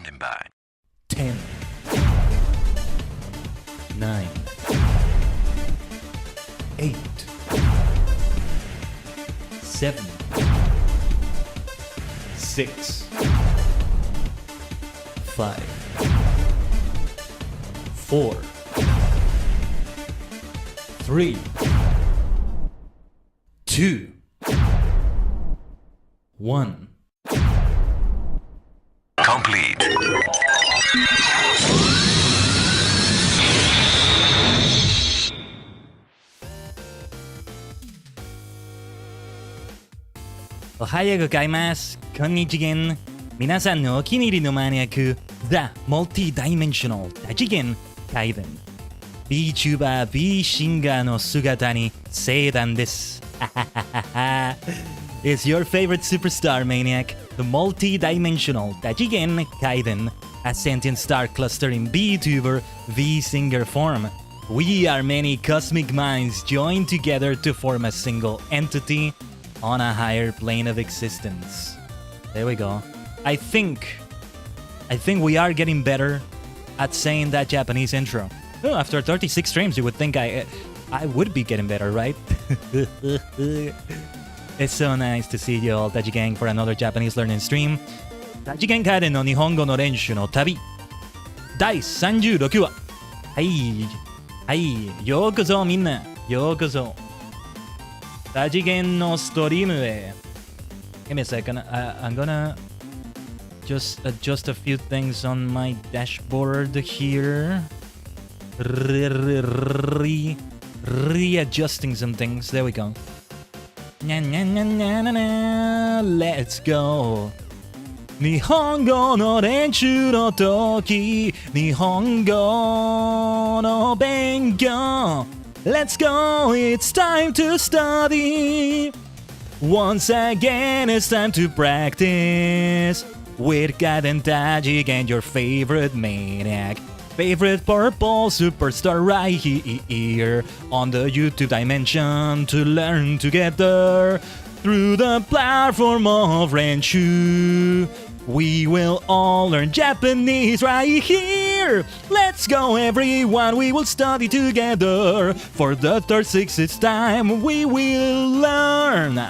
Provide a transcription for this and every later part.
Standing by. 10, 9, 8, 7, 6, 5, 4, 3, 2, 1. Complete. Ohayou gozaimasu. こんにちげん。皆さんのお気に入りのマニアック The Multi-Dimensional 多次元怪談 VTuber VSinger の姿に盛大です。It's your favorite superstar maniac, the multi-dimensional 多次元怪談 a sentient star cluster in VTuber VSinger form. We are many cosmic minds joined together to form a single entity on a higher plane of existence. There we go. I think we are getting better at saying that Japanese intro. Oh, after 36 streams, you would think I would be getting better, right? It's so nice to see you all, Taji Gang, for another Japanese learning stream. 多次元カレンの日本語の練習の旅第36話。はい、ようこそみんな、ようこそ。多次元のストリームへ。Give me a second. I'm gonna just adjust a few things on my dashboard here. Readjusting some things. There we go. Let's go. 日本語の練習の時、日本語の勉強。Let's go, it's time to study. Once again, it's time to practice with Gaiden Tajik and your favorite maniac. Favorite purple superstar right here on the YouTube dimension to learn together through the platform of Renshu. We will all learn Japanese right here. Let's go, everyone. We will study together. For the 36th time, we will learn.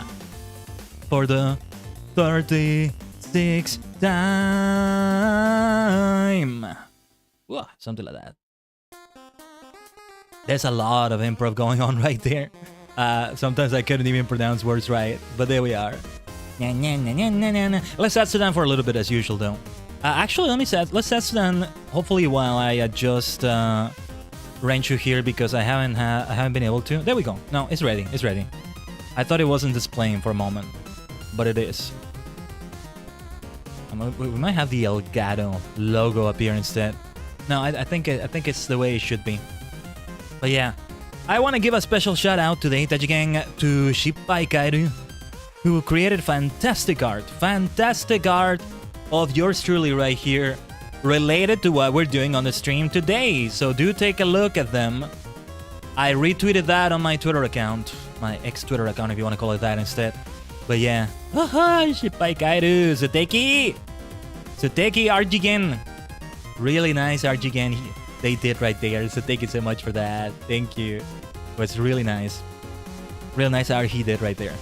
For the 36th time. Whoa, something like that. There's a lot of improv going on right there. Sometimes I couldn't even pronounce words right, but there we are. Let's sit down for a little bit as usual, though. Actually, let's sit down. Hopefully, while I adjust Renshu here because I haven't been able to. There we go. No, it's ready. It's ready. I thought it wasn't displaying for a moment, but it is. We might have the Elgato logo appear instead. No, I think it's the way it should be. But yeah, I want to give a special shout out today, Taji Gang, to Shippai Kairu, who created fantastic art of yours truly right here, related to what we're doing on the stream today. So do take a look at them. I retweeted that on my Twitter account, my ex-Twitter account if you want to call it that instead. But yeah, Shippai Kairu, Suteki Arjigen. Really nice Arjigen they did right there, so thank you so much for that. Thank you. It was really nice. Real nice art he did right there.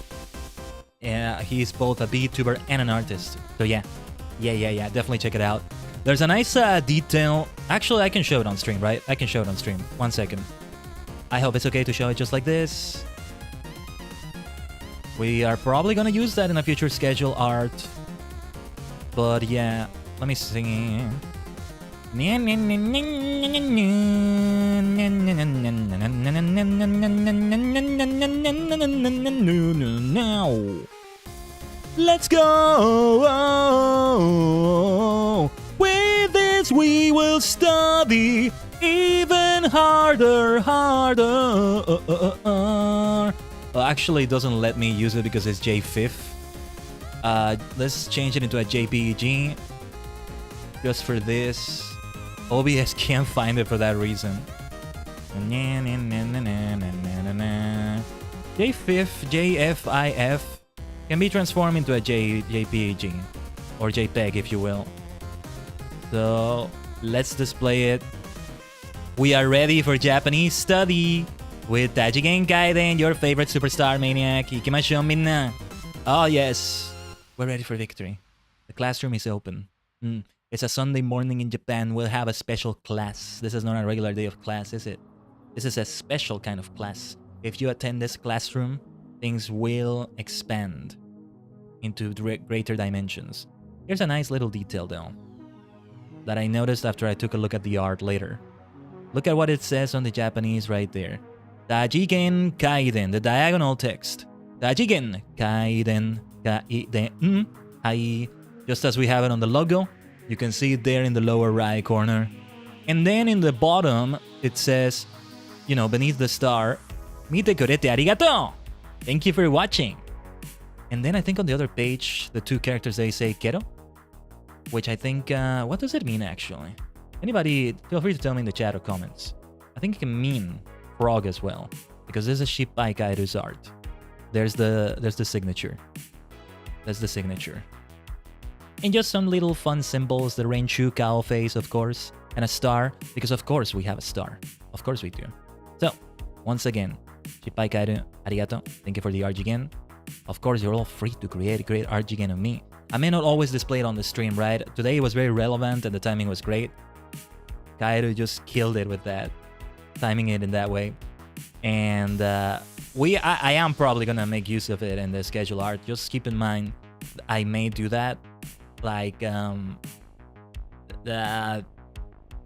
Yeah, he's both a VTuber and an artist. So yeah, definitely check it out. There's a nice detail. Actually, I can show it on stream, right? I can show it on stream. 1 second. I hope it's okay to show it just like this. We are probably gonna use that in a future schedule art. But yeah, let me see. Let's go. With this we will study even harder. Actually, it doesn't let me use it because it's J5. Let's change it into a JPEG. Just for this. OBS can't find it for that reason. JFIF can be transformed into a JPEG or JPEG if you will. So let's display it. We are ready for Japanese study with Tajigen Kaiden, your favorite superstar maniac. Ikimashou minna. Oh yes, we're ready for victory. The classroom is open. It's a Sunday morning in Japan. We'll have a special class. This is not a regular day of class, is it? This is a special kind of class. If you attend this classroom, things will expand into greater dimensions. Here's a nice little detail though that I noticed after I took a look at the art later. Look at what it says on the Japanese right there. Tajigen Kaiden, the diagonal text. Tajigen Kaiden Kaiden. Hai. Just as we have it on the logo, you can see it there in the lower right corner. And then in the bottom, it says, you know, beneath the star, Mite kurete arigatou! Thank you for watching. And then I think on the other page, the two characters, they say kero, which I think, what does it mean actually? Anybody, feel free to tell me in the chat or comments. I think it can mean frog as well, because this is Shippai Kairu's art. There's the signature. That's the signature. And just some little fun symbols, the Renshu cow face, of course, and a star, because of course we have a star. Of course we do. So, once again, Shippai Kairu, arigato. Thank you for the art again. Of course, you're all free to create great art again of me. I may not always display it on the stream, right? Today it was very relevant and the timing was great. Kairu just killed it with that, timing it in that way. And I am probably gonna make use of it in the schedule art. Just keep in mind, I may do that. Like,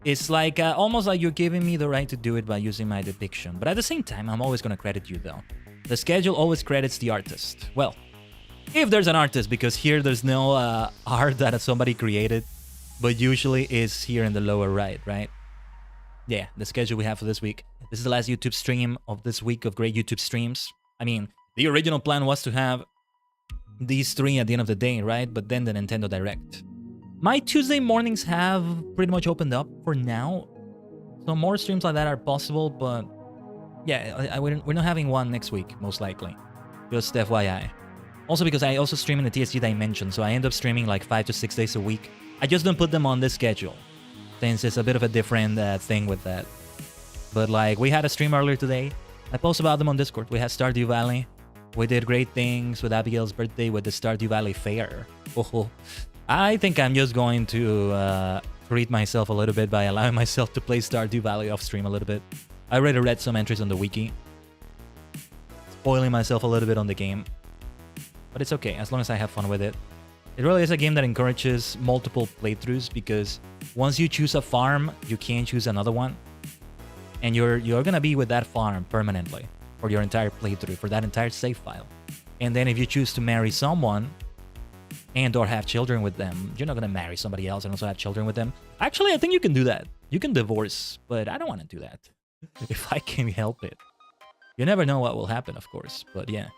it's like almost like you're giving me the right to do it by using my depiction. But at the same time, I'm always gonna credit you though. The schedule always credits the artist. Well, if there's an artist, because here there's no art that somebody created, but usually is here in the lower right, right? Yeah, the schedule we have for this week. This is the last YouTube stream of this week of great YouTube streams. I mean, the original plan was to have these three at the end of the day, right? But then the Nintendo Direct. My Tuesday mornings have pretty much opened up for now. So more streams like that are possible, but yeah, we're not having one next week, most likely. Just FYI. Also because I also stream in the TSG Dimension, so I end up streaming like 5 to 6 days a week. I just don't put them on this schedule, since it's a bit of a different thing with that. But like, we had a stream earlier today. I posted about them on Discord. We had Stardew Valley. We did great things with Abigail's birthday with the Stardew Valley Fair. Oh, I think I'm just going to treat myself a little bit by allowing myself to play Stardew Valley off stream a little bit. I already read some entries on the wiki, spoiling myself a little bit on the game. But it's okay, as long as I have fun with it. It really is a game that encourages multiple playthroughs, because once you choose a farm, you can't choose another one. And you're gonna be with that farm permanently for your entire playthrough, for that entire save file. And then if you choose to marry someone and or have children with them, you're not gonna marry somebody else and also have children with them. Actually, I think you can do that. You can divorce, but I don't want to do that if I can help it. You never know what will happen, of course, but yeah.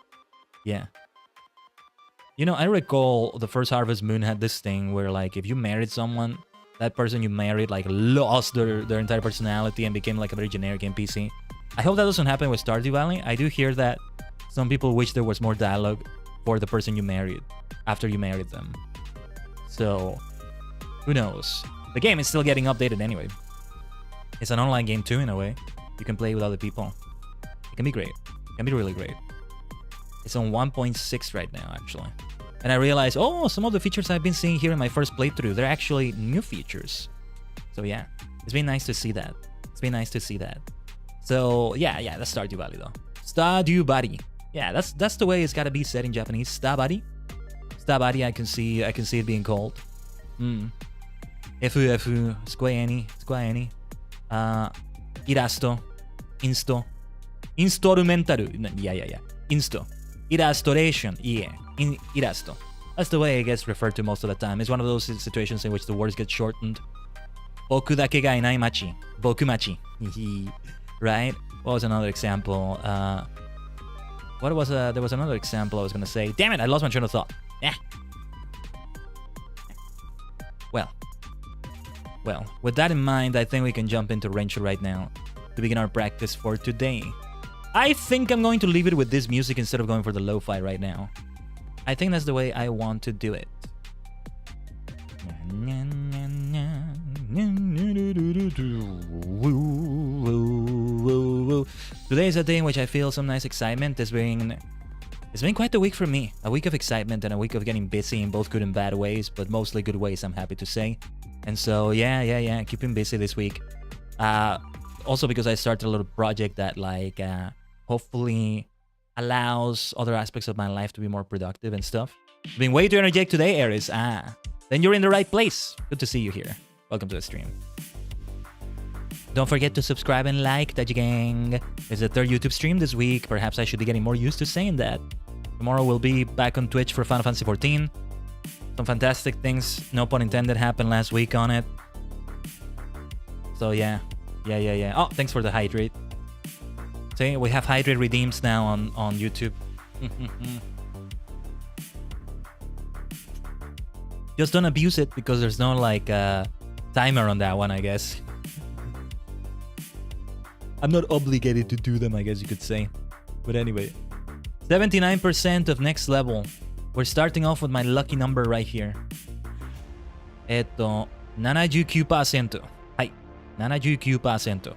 You know, I recall the first Harvest Moon had this thing where, like, if you married someone, that person you married, like, lost their entire personality and became, like, a very generic NPC. I hope that doesn't happen with Stardew Valley. I do hear that some people wish there was more dialogue for the person you married after you married them. So, who knows? The game is still getting updated anyway. It's an online game too, in a way. You can play with other people. It can be great. It can be really great. It's on 1.6 right now, actually. And I realized, oh, some of the features I've been seeing here in my first playthrough, they're actually new features. So yeah, it's been nice to see that. It's been nice to see that. So yeah, that's Stardew Valley though. Stardew Valley. Yeah, that's the way it's gotta be said in Japanese. Stardew Valley, I can see it being called. Fu, Square Any. Irasto, Insto, Instrumental. Yeah. Insto. Illustration, yeah. Irasto. That's the way it gets referred to most of the time. It's one of those situations in which the words get shortened. Boku dake ga inai machi. Boku machi. Right? What was another example? There was another example I was gonna say. Damn it, I lost my train of thought. Yeah. Well, with that in mind, I think we can jump into Renshu right now to begin our practice for today. I think I'm going to leave it with this music instead of going for the lo-fi right now. I think that's the way I want to do it. Today is a day in which I feel some nice excitement. It's been quite a week for me. A week of excitement and a week of getting busy in both good and bad ways, but mostly good ways, I'm happy to say. And so, yeah, keeping busy this week. Also because I started a little project that hopefully allows other aspects of my life to be more productive and stuff. Being way too energetic today, Aries. Then you're in the right place. Good to see you here. Welcome to the stream. Don't forget to subscribe and like, Daiji Gang. It's the third YouTube stream this week. Perhaps I should be getting more used to saying that. Tomorrow we'll be back on Twitch for Final Fantasy XIV. Some fantastic things, no pun intended, happened last week on it. So yeah. Oh, thanks for the hydrate. See, we have hydrate redeems now on YouTube. Just don't abuse it because there's no timer on that one, I guess. I'm not obligated to do them, I guess you could say. But anyway, 79% of next level. We're starting off with my lucky number right here. 79%. はい、79%.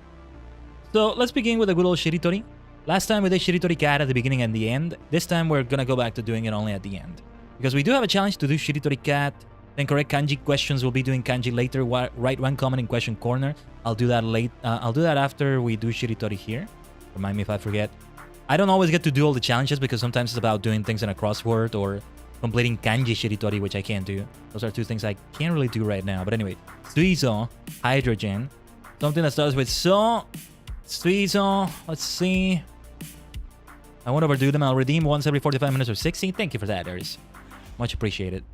So let's begin with a good old Shiritori. Last time we did Shiritori Cat at the beginning and the end. This time we're gonna go back to doing it only at the end. Because we do have a challenge to do Shiritori Cat. Then correct kanji questions. We'll be doing kanji later. Write one comment in question corner. I'll do that I'll do that after we do Shiritori here. Remind me if I forget. I don't always get to do all the challenges because sometimes it's about doing things in a crossword or completing kanji Shiritori, which I can't do. Those are two things I can't really do right now. But anyway, Suizo, hydrogen. Something that starts with so. Suizo, let's see. I won't overdo them. I'll redeem once every 45 minutes or 60. Thank you for that, Aries. Much appreciated.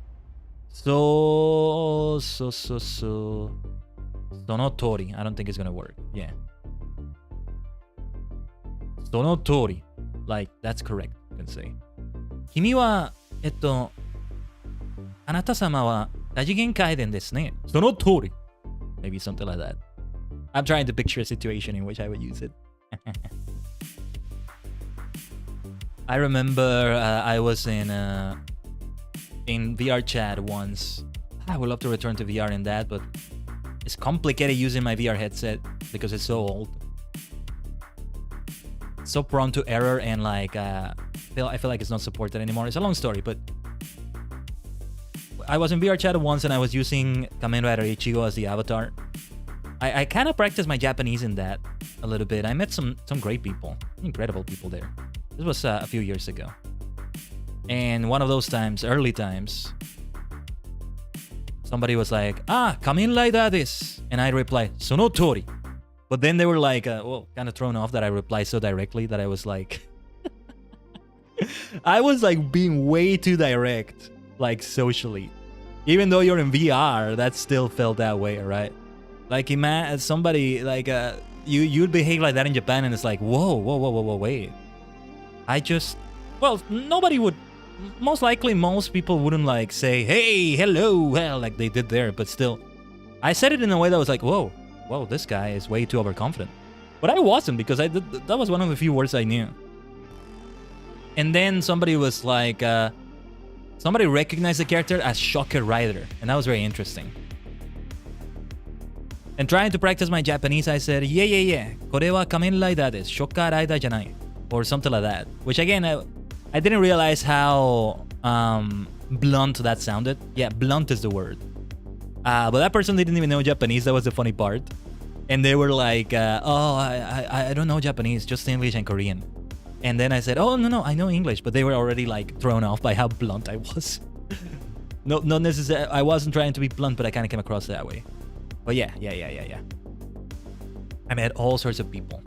Sonotori. I don't think it's gonna work. Yeah. Sonotori. That's correct, you can say. 君は、あなた様は多次元回転ですね。その通り. Maybe something like that. I'm trying to picture a situation in which I would use it. I remember I was in VR chat once. I would love to return to VR in that, but it's complicated using my VR headset because it's so old. It's so prone to error and I feel like it's not supported anymore. It's a long story, but I was in VR chat once and I was using Kamen Rider Ichigo as the avatar. I kind of practiced my Japanese in that a little bit. I met some great people, incredible people there. This was a few years ago. And one of those times, early times, somebody was like, Kamen Rider this. And I replied, Sono tori. But then they were kind of thrown off that I replied so directly that I was like, I was being way too direct, socially. Even though you're in VR, that still felt that way, right? Somebody, you'd behave like that in Japan and it's like, whoa, wait. Nobody would, most likely most people wouldn't say, hey, hello, well, like they did there, but still. I said it in a way that was like, whoa, this guy is way too overconfident. But I wasn't because that was one of the few words I knew. And then somebody was somebody recognized the character as Shocker Rider, and that was very interesting. And trying to practice my Japanese, I said, yeah. これは仮面ライダーです。Shocker Rider じゃない or something like that. Which again, I didn't realize how blunt that sounded. Yeah, blunt is the word. But that person didn't even know Japanese. That was the funny part. And they were like, I don't know Japanese, just English and Korean. And then I said, oh, no, I know English. But they were already thrown off by how blunt I was. No, not necessarily. I wasn't trying to be blunt, but I kind of came across that way. But yeah. I met all sorts of people.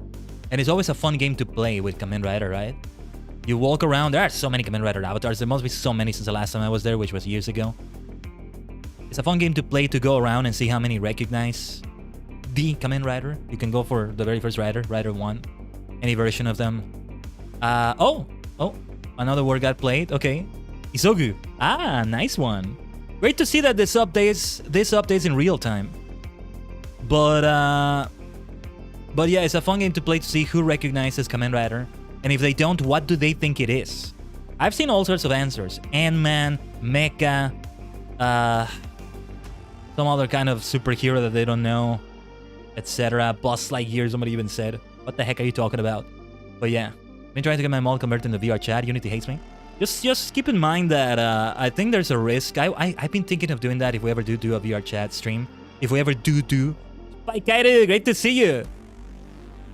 And it's always a fun game to play with Kamen Rider, right? You walk around, there are so many Kamen Rider avatars. There must be so many since the last time I was there, which was years ago. It's a fun game to play, to go around and see how many recognize the Kamen Rider. You can go for the very first Rider, Rider 1, any version of them. Oh, another word got played. Okay. Isogu. Nice one. Great to see that this updates in real time. But yeah, it's a fun game to play to see who recognizes Kamen Rider. And if they don't, what do they think it is? I've seen all sorts of answers. Ant-Man, Mecha, some other kind of superhero that they don't know. etc. Bus like years, somebody even said. What the heck are you talking about? But yeah, been trying to get my mall converted into VR chat. Unity hates me. Just keep in mind that I think there's a risk. I've been thinking of doing that if we ever do a VR chat stream. If we ever do. Bye, Kairu, great to see you.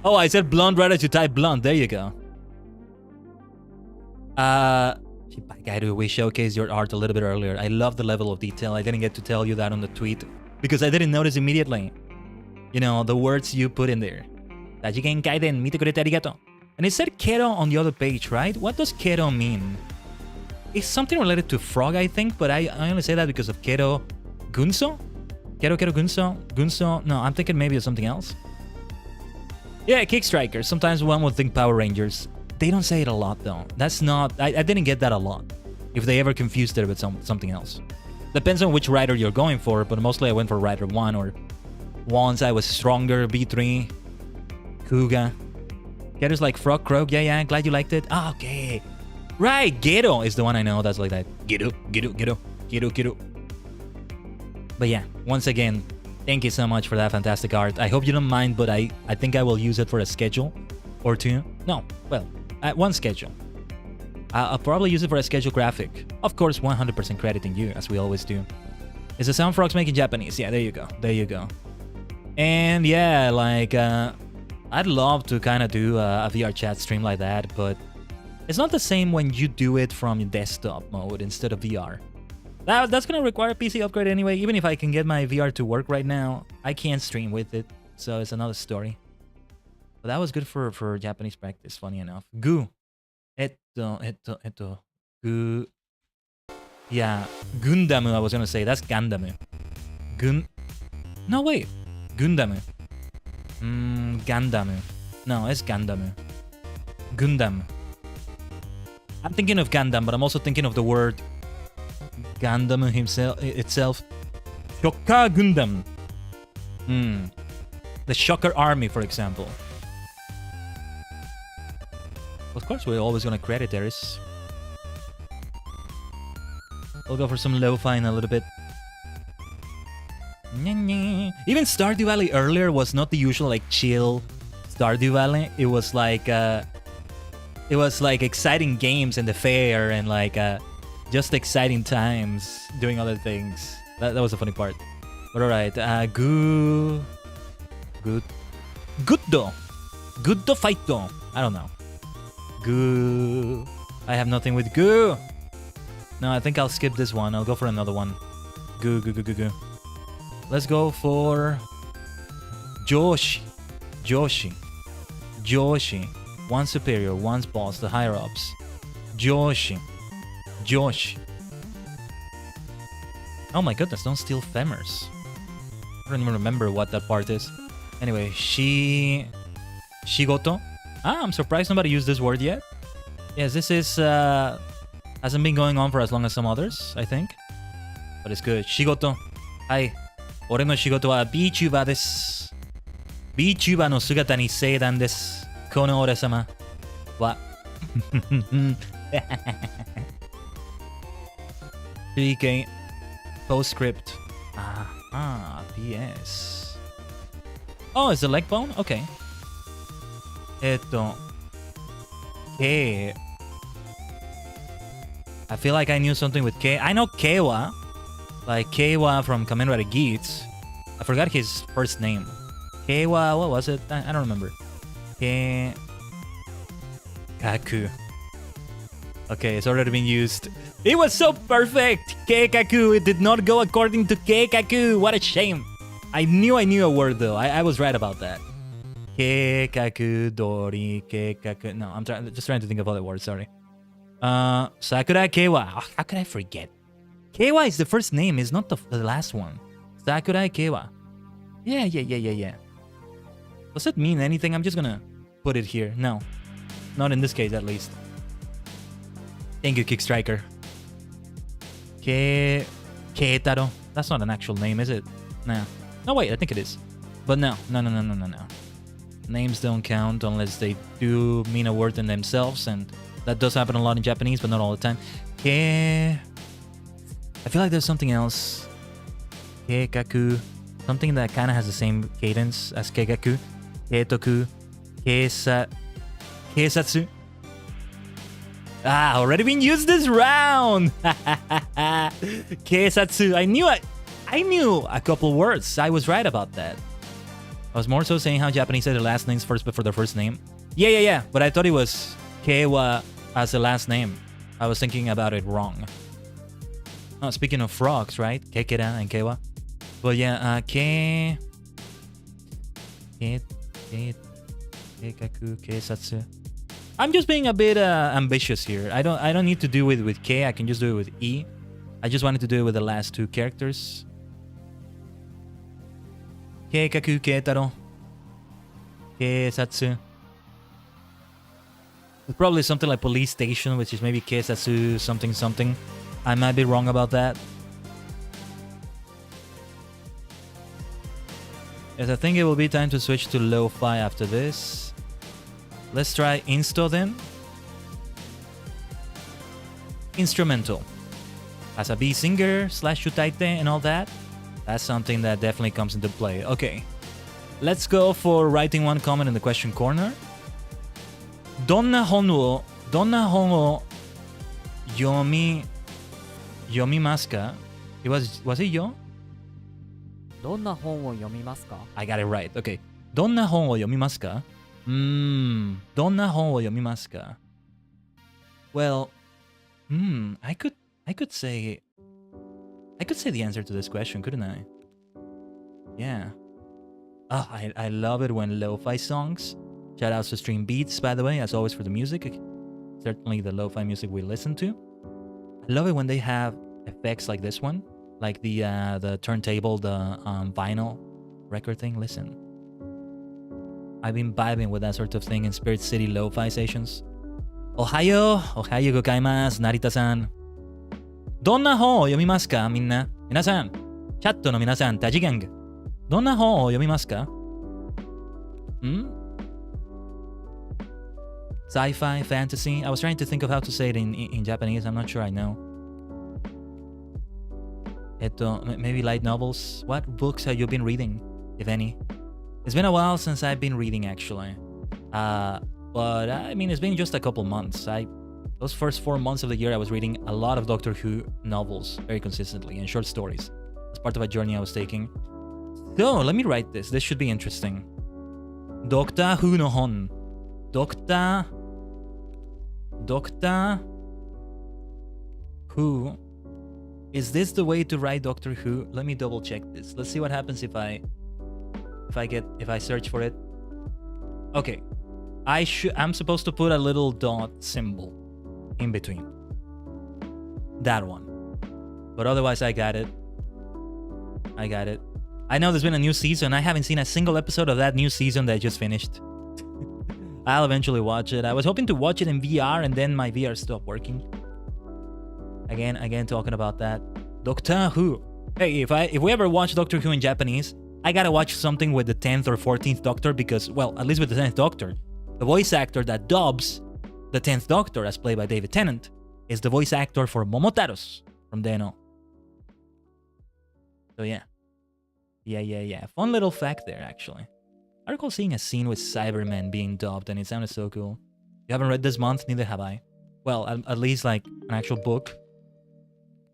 Oh, I said blonde right as you type blonde. There you go. We showcased your art a little bit earlier. I love the level of detail. I didn't get to tell you that on the tweet because I didn't notice immediately. You know, the words you put in there. And it said kero on the other page, right? What does kero mean? It's something related to frog, I think, but I only say that because of kero gunso? Kero gunso? Gunso? No, I'm thinking maybe of something else. Yeah, Kickstriker. Sometimes one would think Power Rangers. They don't say it a lot, though. That's not... I didn't get that a lot. If they ever confused it with something else. Depends on which rider you're going for, but mostly I went for Rider 1, or once I was stronger, B3, Kuga. Gero's like Frog Croak. Yeah, glad you liked it. Ah, okay. Right, Gero is the one I know that's like that. Gero. But yeah, once again, thank you so much for that fantastic art. I hope you don't mind, but I think I will use it for a schedule or two. No, well, one schedule. I'll probably use it for a schedule graphic. Of course, 100% crediting you, as we always do. Is the sound frogs making Japanese? Yeah, there you go. And yeah, like, I'd love to kind of do a VR chat stream like that, but it's not the same when you do it from your desktop mode instead of VR. That's going to require a PC upgrade anyway. Even if I can get my VR to work right now, I can't stream with it, so it's another story. But that was good for Japanese practice, funny enough. Gu. Gu. Yeah, Gundam, I was going to say. That's Gundam. No, wait. Gundam. Gundam. No, it's Gundam. Gundam. I'm thinking of Gundam, but I'm also thinking of the word Gundam itself. Shocker Gundam. The Shocker Army, for example. Of course, we're always gonna credit Eris. We'll go for some lo-fi in a little bit. Even Stardew Valley earlier was not the usual like chill Stardew Valley. It was like exciting games in the fair and like just exciting times doing other things. That was the funny part. But alright, Guddo Fighto. I don't know. I have nothing with Gu. No, I think I'll skip this one. I'll go for another one. Gu. Let's go for Joshi. One superior, one's boss, the higher ups. Joshi. Oh my goodness, don't steal femurs. I don't even remember what that part is. Anyway, Shigoto. I'm surprised nobody used this word yet. Yes, this is hasn't been going on for as long as some others, I think. But it's good. Shigoto. Hi. 俺の仕事は VTuber です。VTuber の姿に盛大です。この俺様は 3K postscript. PS. Oh, it's the leg bone? Okay. K. I feel like I knew something with K. I know Keiwa. Like Keiwa from Kamen Rider Geats. I forgot his first name. Keiwa, what was it? I don't remember. Kaku. Okay, it's already been used. It was so perfect! Keikaku, it did not go according to Keikaku. What a shame. I knew a word though. I was right about that. Keikaku, Dori, Keikaku. No, I'm just trying to think of other words, sorry. Sakura Keiwa. Oh, how could I forget? Keiwa is the first name, it's not the last one. Sakura Keiwa. Yeah. Does it mean anything? I'm just gonna put it here. No. Not in this case, at least. Thank you, Kickstriker. Keitaro. That's not an actual name, is it? Nah. No, wait, I think it is. But no. Names don't count unless they do mean a word in themselves, and that does happen a lot in Japanese, but not all the time. I feel like there's something else. Keikaku. Something that kind of has the same cadence as Keigaku, Keitoku, Keisatsu. Already been used this round! Keisatsu. I knew a couple words. I was right about that. I was more so saying how Japanese say their last names first before their first name. Yeah. But I thought it was Keiwa as the last name. I was thinking about it wrong. Oh, speaking of frogs, right? Kekera and Keiwa. But yeah, Keikaku, Keisatsu. I'm just being a bit ambitious here. I don't need to do it with K. I can just do it with E. I just wanted to do it with the last two characters. Keikaku, Keitaro, Keisatsu. It's probably something like police station, which is maybe Keisatsu something. I might be wrong about that. Yes, I think it will be time to switch to lo-fi after this. Let's try insto then. Instrumental. As a VSinger / shutaite and all that. That's something that definitely comes into play. Okay. Let's go for writing one comment in the question corner. どんな本を読みますか? Was it yo? どんな本を読みますか? I got it right. Okay. どんな本を読みますか? どんな本を読みますか? Well, I could say the answer to this question, couldn't I? Yeah. Oh, I love it when lo-fi songs. Shout outs to Stream Beats, by the way, as always for the music. Certainly the lo-fi music we listen to. I love it when they have effects like this one, like the turntable, the vinyl record thing. Listen. I've been vibing with that sort of thing in Spirit City lo-fi sessions. Ohayo gokaimasu, Narita-san. どんな本を読みますかみんな。皆さん、チャットの皆さん、多次元。どんな本を読みますか? Sci-fi, fantasy. I was trying to think of how to say it in Japanese. I'm not sure I know. Maybe light novels. What books have you been reading, if any? It's been a while since I've been reading, actually. But I mean, it's been just a couple months. Those first 4 months of the year, I was reading a lot of Doctor Who novels very consistently and short stories. As part of a journey I was taking. So, let me write this. This should be interesting. Doctor Who no hon. Doctor Who. Is this the way to write Doctor Who? Let me double check this. Let's see what happens if I search for it. Okay. I'm supposed to put a little dot symbol in between. That one. But otherwise I got it. I know there's been a new season. I haven't seen a single episode of that new season that just finished. I'll eventually watch it. I was hoping to watch it in VR and then my VR stopped working. Again talking about that. Doctor Who. Hey, if we ever watch Doctor Who in Japanese, I gotta watch something with the 10th or 14th Doctor because, well, at least with the 10th Doctor, the voice actor that dubs the 10th Doctor, as played by David Tennant, is the voice actor for Momotaros from Deno. So yeah. Fun little fact there, actually. I recall seeing a scene with Cybermen being dubbed, and it sounded so cool. You haven't read this month? Neither have I. Well, at least, like, an actual book.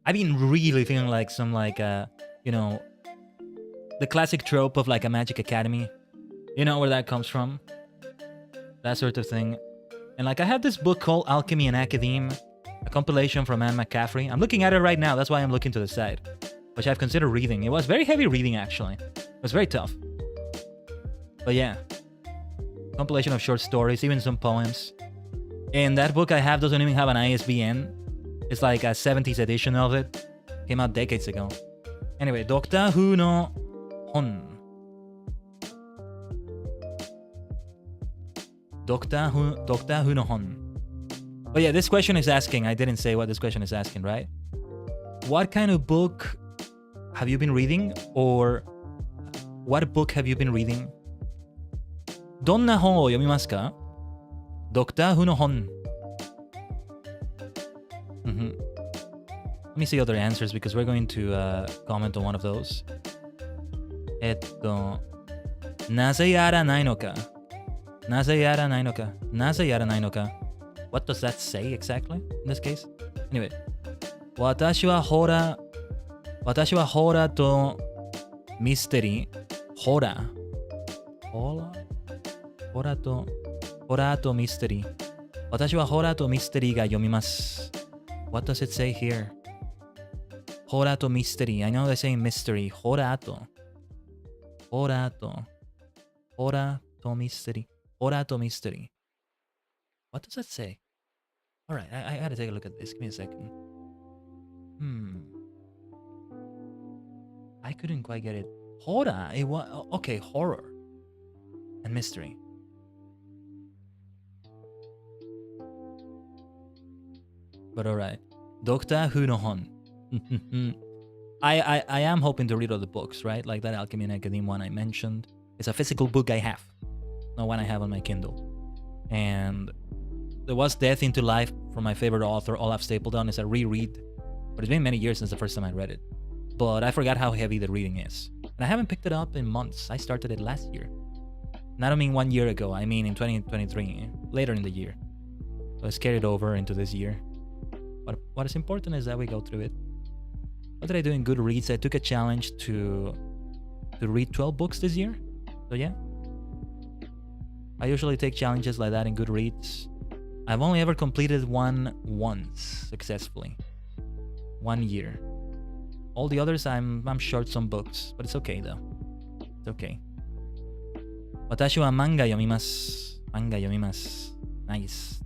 I've been really feeling like some, like, the classic trope of, like, a Magic Academy. You know where that comes from? That sort of thing. And, like, I have this book called Alchemy and Academe, a compilation from Anne McCaffrey. I'm looking at it right now, that's why I'm looking to the side. Which I've considered reading. It was very heavy reading, actually. It was very tough. But yeah. Compilation of short stories, even some poems. And that book I have doesn't even have an ISBN. It's like a 70s edition of it. Came out decades ago. Anyway, Doctor Who no Hon. Doctor Who no Hon. But yeah, this question is asking. I didn't say what this question is asking, right? What kind of book have you been reading? Or what book have you been reading? どんな本を読みますか? Doctor Who no Hon. Let me see other answers because we're going to comment on one of those. なぜやらないのかなぜやらないのかなぜやらないのか What does that say exactly in this case? Anyway 私はホラーとミステリーホラーとミステリー私はホラーとミステリーが読みます What does it say here? ホラーとミステリー I know they say mystery ホラーとミステリーホラーとミステリー What does that say? Alright, I gotta take a look at this. Give me a second. I couldn't quite get it. Horror? It was okay, horror and mystery. But alright. Doctor Who no Hon. I am hoping to read all the books, right? Like that Alchemy and Academe one I mentioned. It's a physical book I have, not one I have on my Kindle. And there was Death into Life from my favorite author, Olaf Stapledon. It's a reread, but it's been many years since the first time I read it. But I forgot how heavy the reading is. And I haven't picked it up in months. I started it last year. And I don't mean 1 year ago, I mean in 2023, later in the year. So it's carried over into this year. But what is important is that we go through it. What did I do in Goodreads? I took a challenge to read 12 books this year. So yeah. I usually take challenges like that in Goodreads. I've only ever completed one once successfully. 1 year. All the others I'm short some books, but it's okay though. It's okay. 私は漫画読みます。漫画読みます。Nice.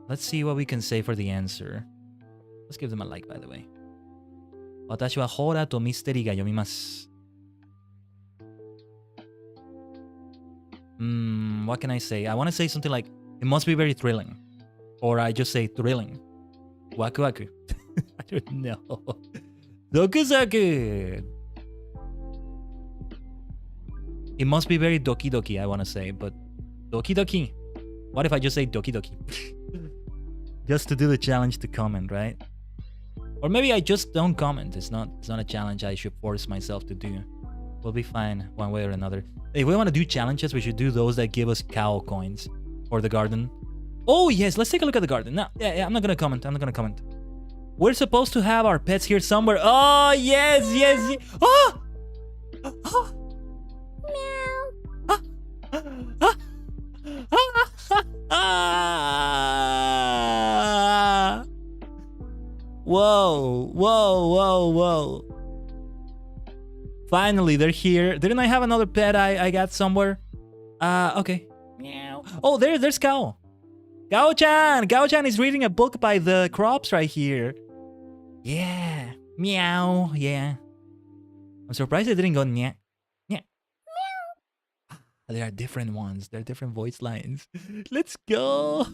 Let's see what we can say for the answer. Let's give them a like, by the way. 私はホラーとミステリーが読みます。What can I say? I want to say something like, it must be very thrilling. Or I just say thrilling. ワクワク. I don't know. ゾクゾク. It must be very doki doki, I want to say, but doki doki. What if I just say doki doki? Just to do the challenge to comment, right? Or maybe I just don't comment. It's not a challenge I should force myself to do. We'll be fine one way or another. If we want to do challenges, we should do those that give us cow coins. Or the garden. Oh yes, let's take a look at the garden. No, yeah, I'm not gonna comment. We're supposed to have our pets here somewhere. Oh yes. Oh! Meow. Whoa. Finally, they're here. Didn't I have another pet I got somewhere? Okay. Meow. Oh, there's Kao. Gao-chan is reading a book by the crops right here. Yeah. Meow. Yeah. I'm surprised it didn't go nya. Meow. There are different ones. There are different voice lines. Let's go.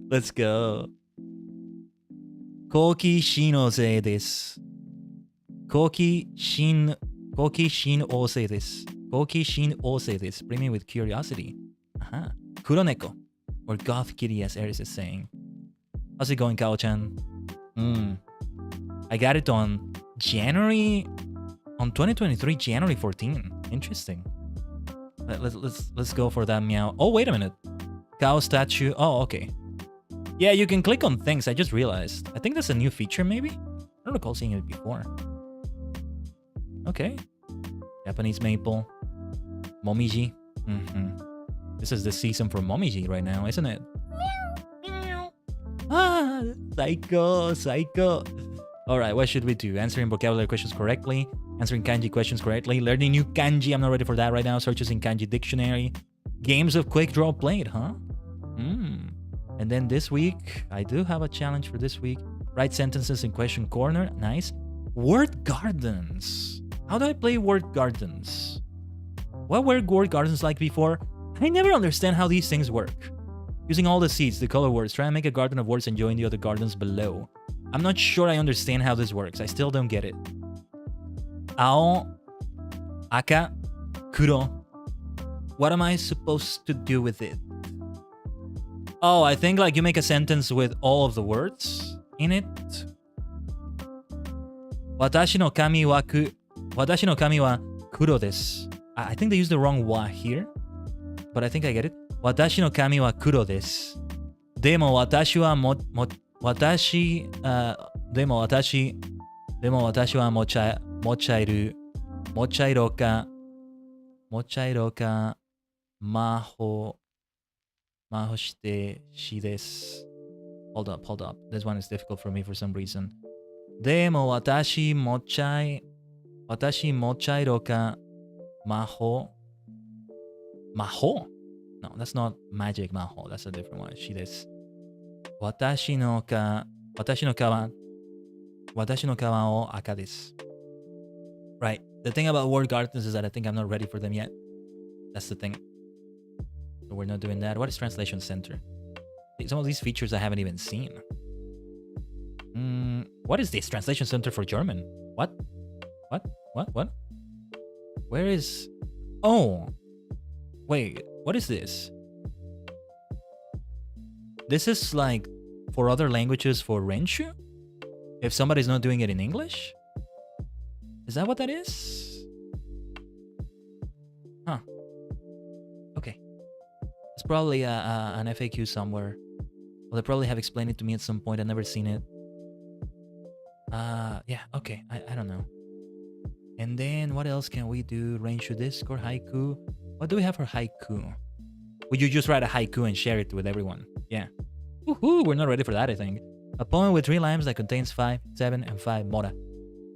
Let's go. Koki shin ose desu. Koki shin ose desu. Brimming with curiosity. Aha. Kuroneko, or Goth Kitty as Eris is saying. How's it going, Kao-chan? I got it on 2023, January 14. Interesting. Let's go for that meow. Oh, wait a minute. Cow statue. Oh, okay. Yeah, you can click on things. I just realized. I think that's a new feature, maybe? I don't recall seeing it before. Okay. Japanese maple. Momiji. This is the season for Momiji right now, isn't it? Meow. Ah, psycho. Alright, what should we do? Answering vocabulary questions correctly, answering kanji questions correctly, learning new kanji. I'm not ready for that right now. Searches in kanji dictionary. Games of quick draw played, huh? And then this week, I do have a challenge for this week. Write sentences in question corner. Nice. Word gardens. How do I play word gardens? What were word gardens like before? I never understand how these things work. Using all the seeds, the color words, try and make a garden of words and join the other gardens below. I'm not sure I understand how this works. I still don't get it. Ao, aka, kuro. What am I supposed to do with it? Oh, I think like you make a sentence with all of the words. in it. 私の髪は黒です。I think they used the wrong wa here, but I think I get it. 私の髪は黒です。でも私はも茶色か魔法してしです。Hold up. This one is difficult for me for some reason. でも私も茶色か魔法 No, that's not magic 魔法. That's a different one. しです。私の皮を赤です。Right. The thing about word gardens is that I think I'm not ready for them yet. That's the thing. So we're not doing that. What is Translation Center? Some of these features I haven't even seen. What is this? Translation Center for German? What? Where is... Oh! Wait, what is this? This is like for other languages for Renshu? If somebody's not doing it in English? Is that what that is? Huh. Okay. It's probably an FAQ somewhere. Well, they probably have explained it to me at some point. I've never seen it. Yeah, okay. I don't know. And then what else can we do? Renshu Discord, haiku. What do we have for haiku? Would you just write a haiku and share it with everyone? Yeah. Woohoo! We're not ready for that, I think. A poem with 3 lines that contains 5, 7, and 5 mora.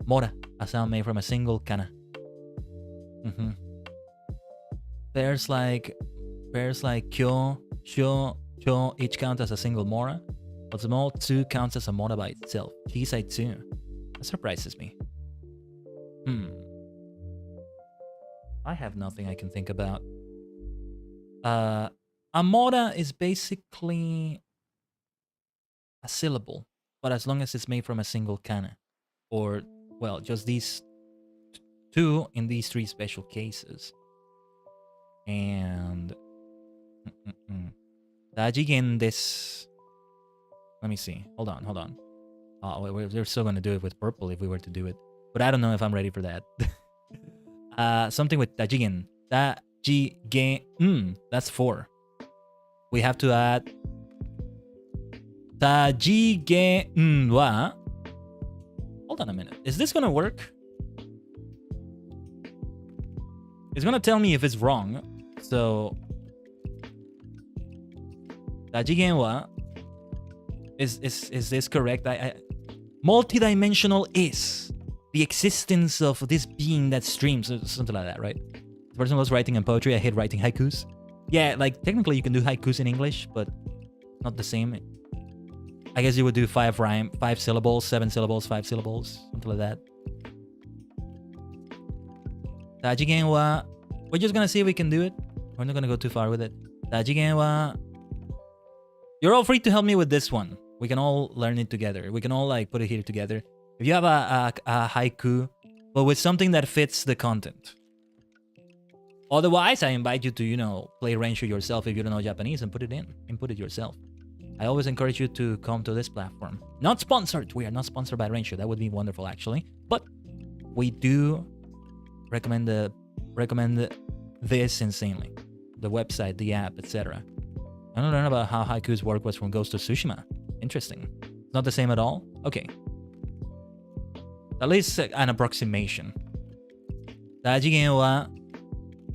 Mora, a sound made from a single kana. Pairs like kyo, shyo, cho each count as a single mora. What's more, 2 counts as a mora by itself. Kisai 2. That surprises me. I have nothing I can think about. A mora is basically a syllable, but as long as it's made from a single kana. Or, well, just these 2 in these 3 special cases. And... Dajigen desu. Let me see. Hold on. Oh, we're still going to do it with purple if we were to do it. But I don't know if I'm ready for that. Something with dajigen. Dajigen. That's 4. We have to add... Dajigen wa... Hold on a minute. Is this going to work? It's going to tell me if it's wrong. So... Dajigen wa... Is this correct? Multidimensional is the existence of this being that streams, or something like that, right? The person was writing in poetry. I hate writing haikus. Yeah, like technically you can do haikus in English, but not the same. I guess you would do 5 syllables, 7 syllables, 5 syllables, something like that. Dajigen wa... We're just gonna see if we can do it. We're not gonna go too far with it. Dajigen wa... You're all free to help me with this one. We can all learn it together. We can all like put it here together. If you have a haiku, but with something that fits the content. Otherwise, I invite you to, play Renshu yourself if you don't know Japanese and put it in. Input it yourself. I always encourage you to come to this platform. Not sponsored. We are not sponsored by Renshu. That would be wonderful, actually. But we do recommend this insanely. The website, the app, etc. I want to learn about how haikus work was from Ghost of Tsushima. Interesting. Not the same at all? Okay. At least an approximation. Dajigen wa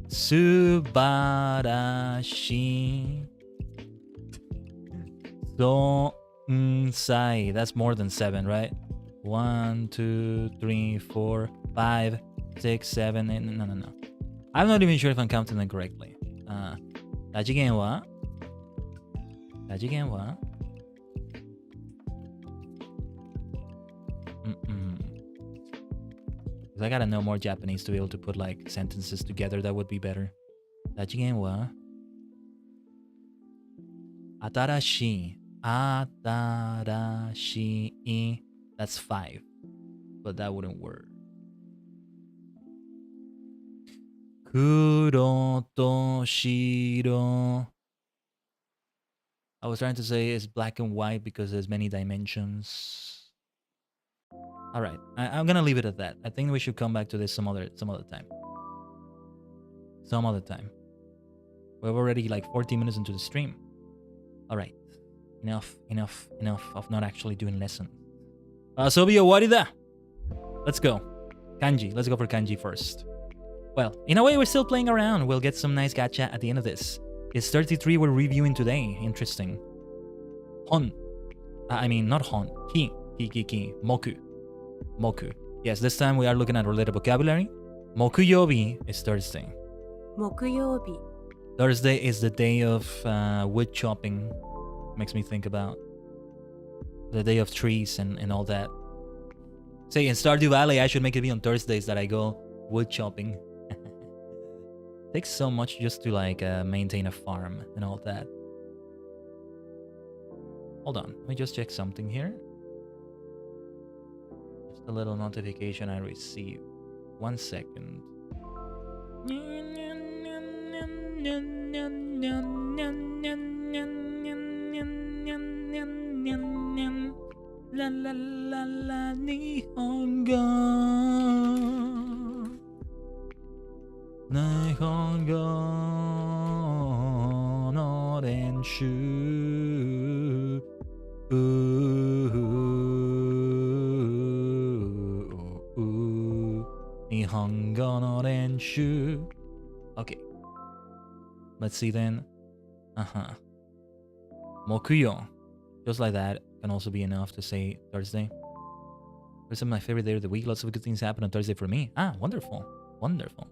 subarashi sonsai. That's more than 7, right? 1, 2, 3, 4, 5, 6, 7, 8. No. I'm not even sure if I'm counting them correctly. Dajigen wa... I gotta know more Japanese to be able to put like sentences together. That would be better. Dajigen wa atarashi. That's 5. But that wouldn't work. Kuro to shiro. I was trying to say it's black and white because there's many dimensions. All right, I'm gonna leave it at that. I think we should come back to this some other time. Some other time. We're already like 40 minutes into the stream. All right, enough of not actually doing lessons. Sobio warida. Let's go. Kanji. Let's go for kanji first. Well, in a way, we're still playing around. We'll get some nice gacha at the end of this. It's 33 we're reviewing today. Interesting. Hon. I mean, not hon. Ki. Moku. Moku. Yes, this time we are looking at related vocabulary. Mokuyobi is Thursday. 木曜日 Thursday is the day of wood chopping. Makes me think about the day of trees and all that. Say, in Stardew Valley, I should make it be on Thursdays that I go wood chopping. Takes so much just to like maintain a farm and all that. Hold on, let me just check something here. Just a little notification I received. 1 second. La la la la Nihongo Nihongo no renshu Nihongo no renshu. Okay, let's see then. Mokuyo, just like that, can also be enough to say Thursday. This is my favorite day of the week. Lots of good things happen on Thursday for me. Ah, wonderful. Wonderful.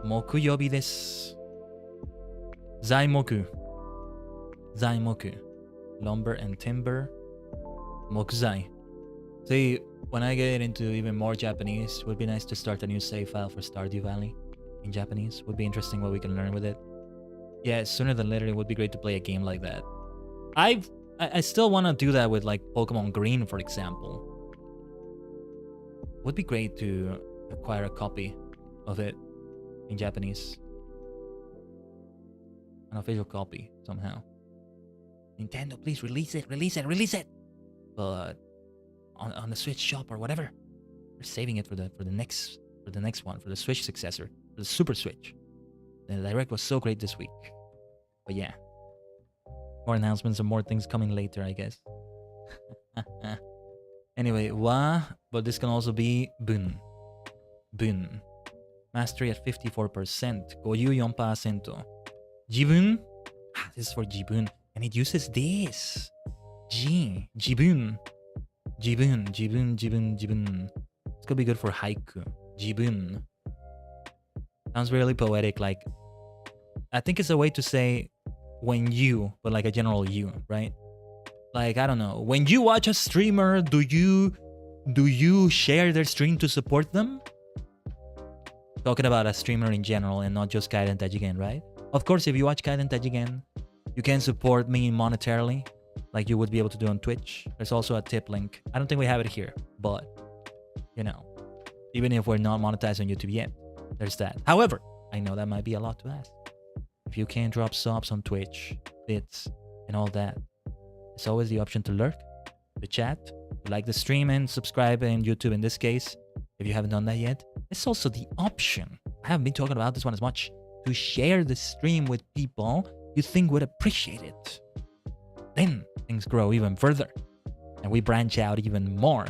Mokuyobi desu. Zaimoku. Zaimoku. Lumber and timber. Mokuzai. See, when I get into even more Japanese, it would be nice to start a new save file for Stardew Valley in Japanese. Would be interesting what we can learn with it. Yeah, sooner than later, it would be great to play a game like that. I still want to do that with like Pokemon Green, for example. Would be great to acquire a copy of it in Japanese. An official copy somehow. Nintendo, please release it. But on the Switch shop or whatever, we're saving it for the next one, for the Switch successor, for the Super Switch. The Direct was so great this week. But yeah. More announcements and more things coming later, I guess. Anyway, wa, but this can also be bun. Bun. Mastery at 54%. 54%. Jibun. This is for jibun. And it uses this. Ji. Jibun. Jibun. It's gonna be good for haiku. Jibun. Sounds really poetic, like I think it's a way to say when you, but like a general you, right? Like, I don't know, when you watch a streamer, do you share their stream to support them? Talking about a streamer in general and not just Kaiden Tajigen, right? Of course, if you watch Kaiden Tajigen, you can support me monetarily, like you would be able to do on Twitch. There's also a tip link. I don't think we have it here, but you know, even if we're not monetized on YouTube yet, there's that. However, I know that might be a lot to ask. If you can't drop subs on Twitch, bits, and all that, there's always the option to lurk, to chat, to like the stream and subscribe in YouTube in this case. If you haven't done that yet, there's also the option, I haven't been talking about this one as much, to share the stream with people you think would appreciate it. Then things grow even further, and we branch out even more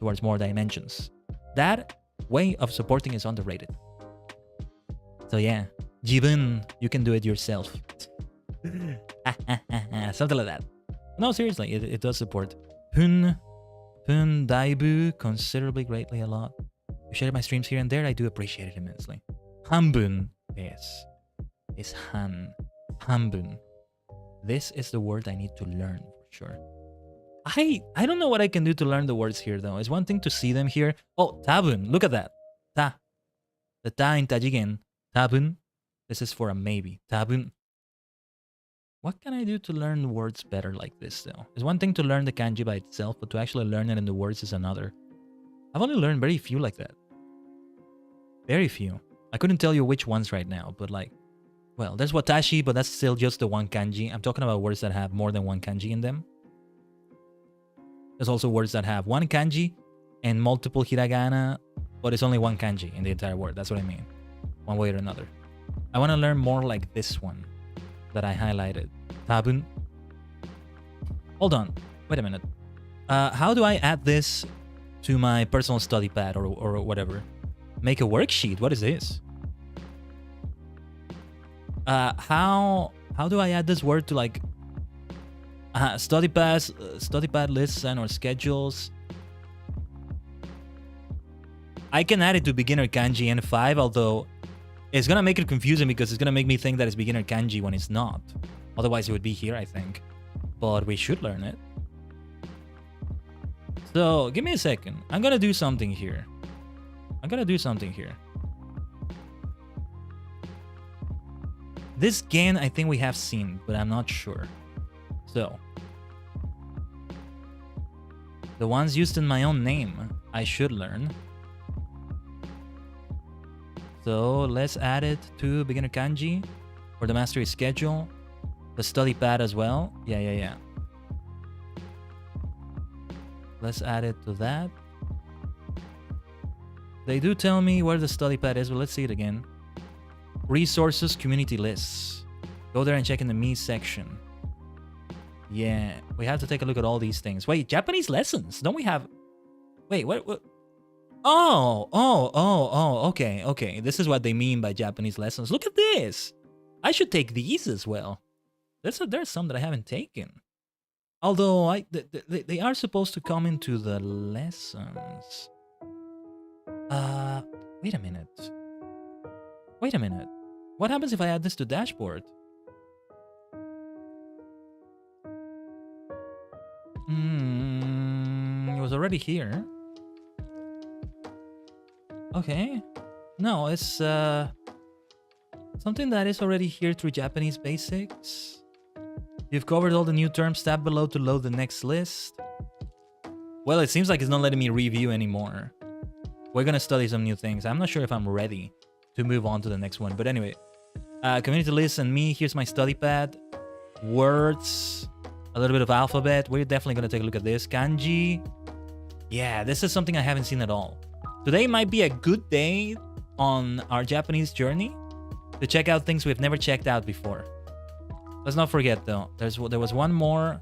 towards more dimensions. That way of supporting is underrated. So yeah, jibun, you can do it yourself. Something like that. No, seriously, it does support. Pun daibu, considerably, greatly, a lot. You share my streams here and there, I do appreciate it immensely. Hanbun, yes. It's hanbun. This is the word I need to learn for sure. I don't know what I can do to learn the words here though. It's one thing to see them here. Oh, tabun, look at that. Ta. The ta in Tajigen. Tabun. This is for a maybe. Tabun. What can I do to learn words better like this though? It's one thing to learn the kanji by itself, but to actually learn it in the words is another. I've only learned very few like that. Very few. I couldn't tell you which ones right now, but like, Well, there's watashi, but that's still just the one kanji. I'm talking about words that have more than one kanji in them. There's also words that have one kanji and multiple hiragana, but it's only one kanji in the entire word. That's what I mean. One way or another. I want to learn more like this one that I highlighted. Tabun. Hold on. Wait a minute. How do I add this to my personal study pad or whatever? Make a worksheet. What is this? How do I add this word to like study pad lists and or schedules? I can add it to beginner kanji N5, although it's gonna make it confusing because it's gonna make me think that it's beginner kanji when it's not. Otherwise it would be here, I think. But we should learn it. So give me a second. I'm gonna do something here. This gen I think we have seen, but I'm not sure. So the ones used in my own name I should learn. So let's add it to beginner kanji for the mastery schedule. The study pad as well. Yeah. Let's add it to that. They do tell me where the study pad is, but let's see it again. Resources, community lists. Go there and check in the me section. Yeah, we have to take a look at all these things. Wait, Japanese lessons? Don't we have... Wait, what? Oh, okay. This is what they mean by Japanese lessons. Look at this. I should take these as well. There's some that I haven't taken. Although they are supposed to come into the lessons. Wait a minute. What happens if I add this to dashboard? It was already here. Okay. No, it's something that is already here through Japanese basics. You've covered all the new terms. Tap below to load the next list. Well, it seems like it's not letting me review anymore. We're gonna study some new things. I'm not sure if I'm ready to move on to the next one. But anyway, community lists and me. Here's my study pad. Words. A little bit of alphabet. We're definitely gonna take a look at this. Kanji. Yeah, this is something I haven't seen at all. Today might be a good day on our Japanese journey to check out things we've never checked out before. Let's not forget though, there was one more.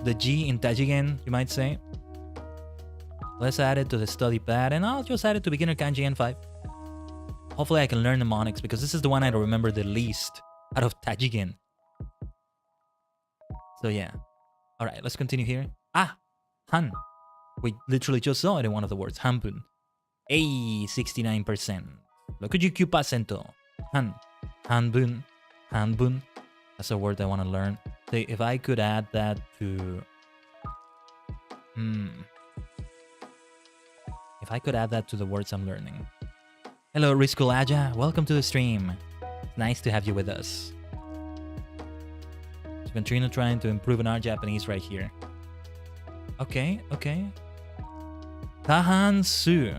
The G in Tajigen, you might say. Let's add it to the study pad, and I'll just add it to beginner kanji N5. Hopefully I can learn mnemonics, because this is the one I remember the least out of Tajigen. So yeah. Alright, let's continue here. Han. We literally just saw it in one of the words. Hanbun. 69%. 69%. Han. Hanbun. Hanbun. That's a word I want to learn. So if I could add that to... If I could add that to the words I'm learning. Hello, Risco Aja. Welcome to the stream. It's nice to have you with us. So continue trying to improve on our Japanese right here. Okay. Kahansu.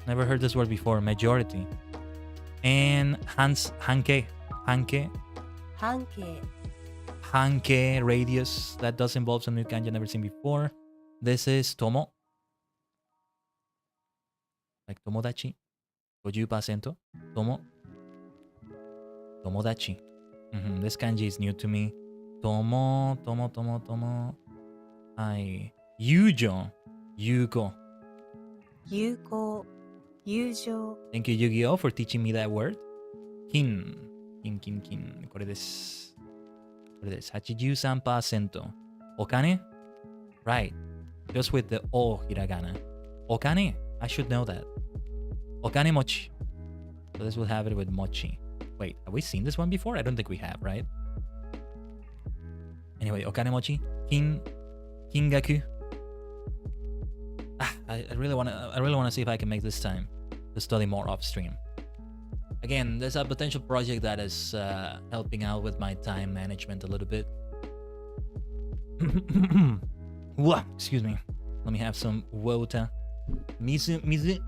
Never heard this word before. Majority. And hanke. Hanke, radius. That does involve some new kanji I've never seen before. This is tomo. Like tomodachi. 50%. Tomo. Tomodachi. This kanji is new to me. Tomo. Yujo. Yuko. Thank you, Yu-Gi-Oh, for teaching me that word. Kin. これです。83%. Okane? Right. Just with the O hiragana. Okane. I should know that. Okane mochi. So this will have it with mochi. Wait, have we seen this one before? I don't think we have, right? Anyway, okane mochi. Kingaku. I really wanna see if I can make this time to study more off stream. Again, there's a potential project that is helping out with my time management a little bit. Excuse me. Let me have some water. Mizu.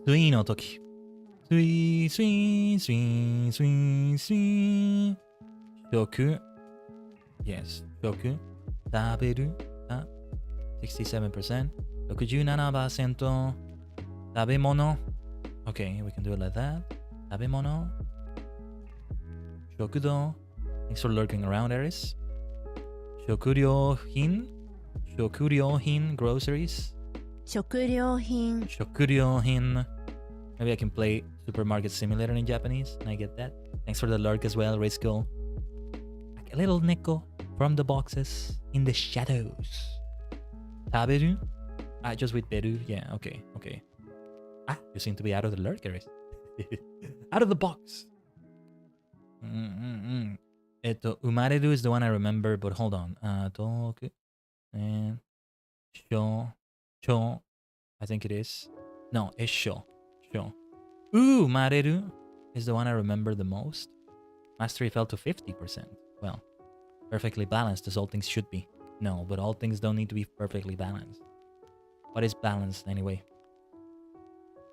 スイの時。スイスイスイスイスイ。食。Yes. 食。食べる。あ、67%。67%。食べ物。Okay, we can do it like that. 食べ物。食堂。Thanks for lurking around, Eris. 食料品。食料品 groceries. 食料品、食料品. Maybe I can play Supermarket Simulator in Japanese, and I get that. Thanks for the lurk as well, Rizko. Like a little nickel from the boxes in the shadows. Taberu? Ah, just with Beru. Yeah, okay, okay. Ah, you seem to be out of the lurk, Eris. Out of the box. Umareru is the one I remember, but hold on. Toku. And Sho. I think it is. No, it's Sho. Mareru is the one I remember the most. Mastery fell to 50%. Well, perfectly balanced as all things should be. No, but all things don't need to be perfectly balanced. What is balanced anyway?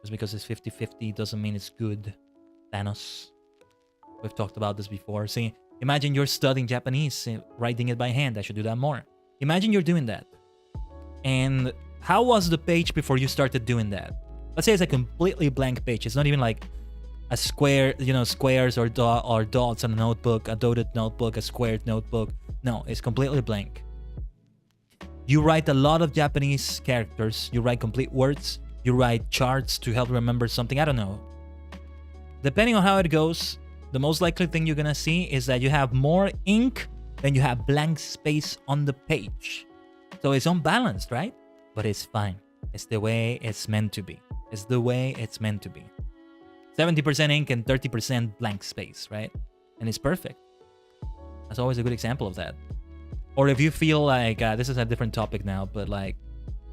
Just because it's 50-50 doesn't mean it's good. Thanos. We've talked about this before. See, imagine you're studying Japanese, writing it by hand. I should do that more. Imagine you're doing that. And how was the page before you started doing that? Let's say it's a completely blank page. It's not even like a square, squares or dots on a notebook, a dotted notebook, a squared notebook. No, it's completely blank. You write a lot of Japanese characters. You write complete words. You write charts to help remember something. I don't know. Depending on how it goes, the most likely thing you're gonna see is that you have more ink than you have blank space on the page. So it's unbalanced, right? But it's fine. It's the way it's meant to be. It's the way it's meant to be. 70% ink and 30% blank space, right? And it's perfect. That's always a good example of that. Or if you feel like, this is a different topic now, but like,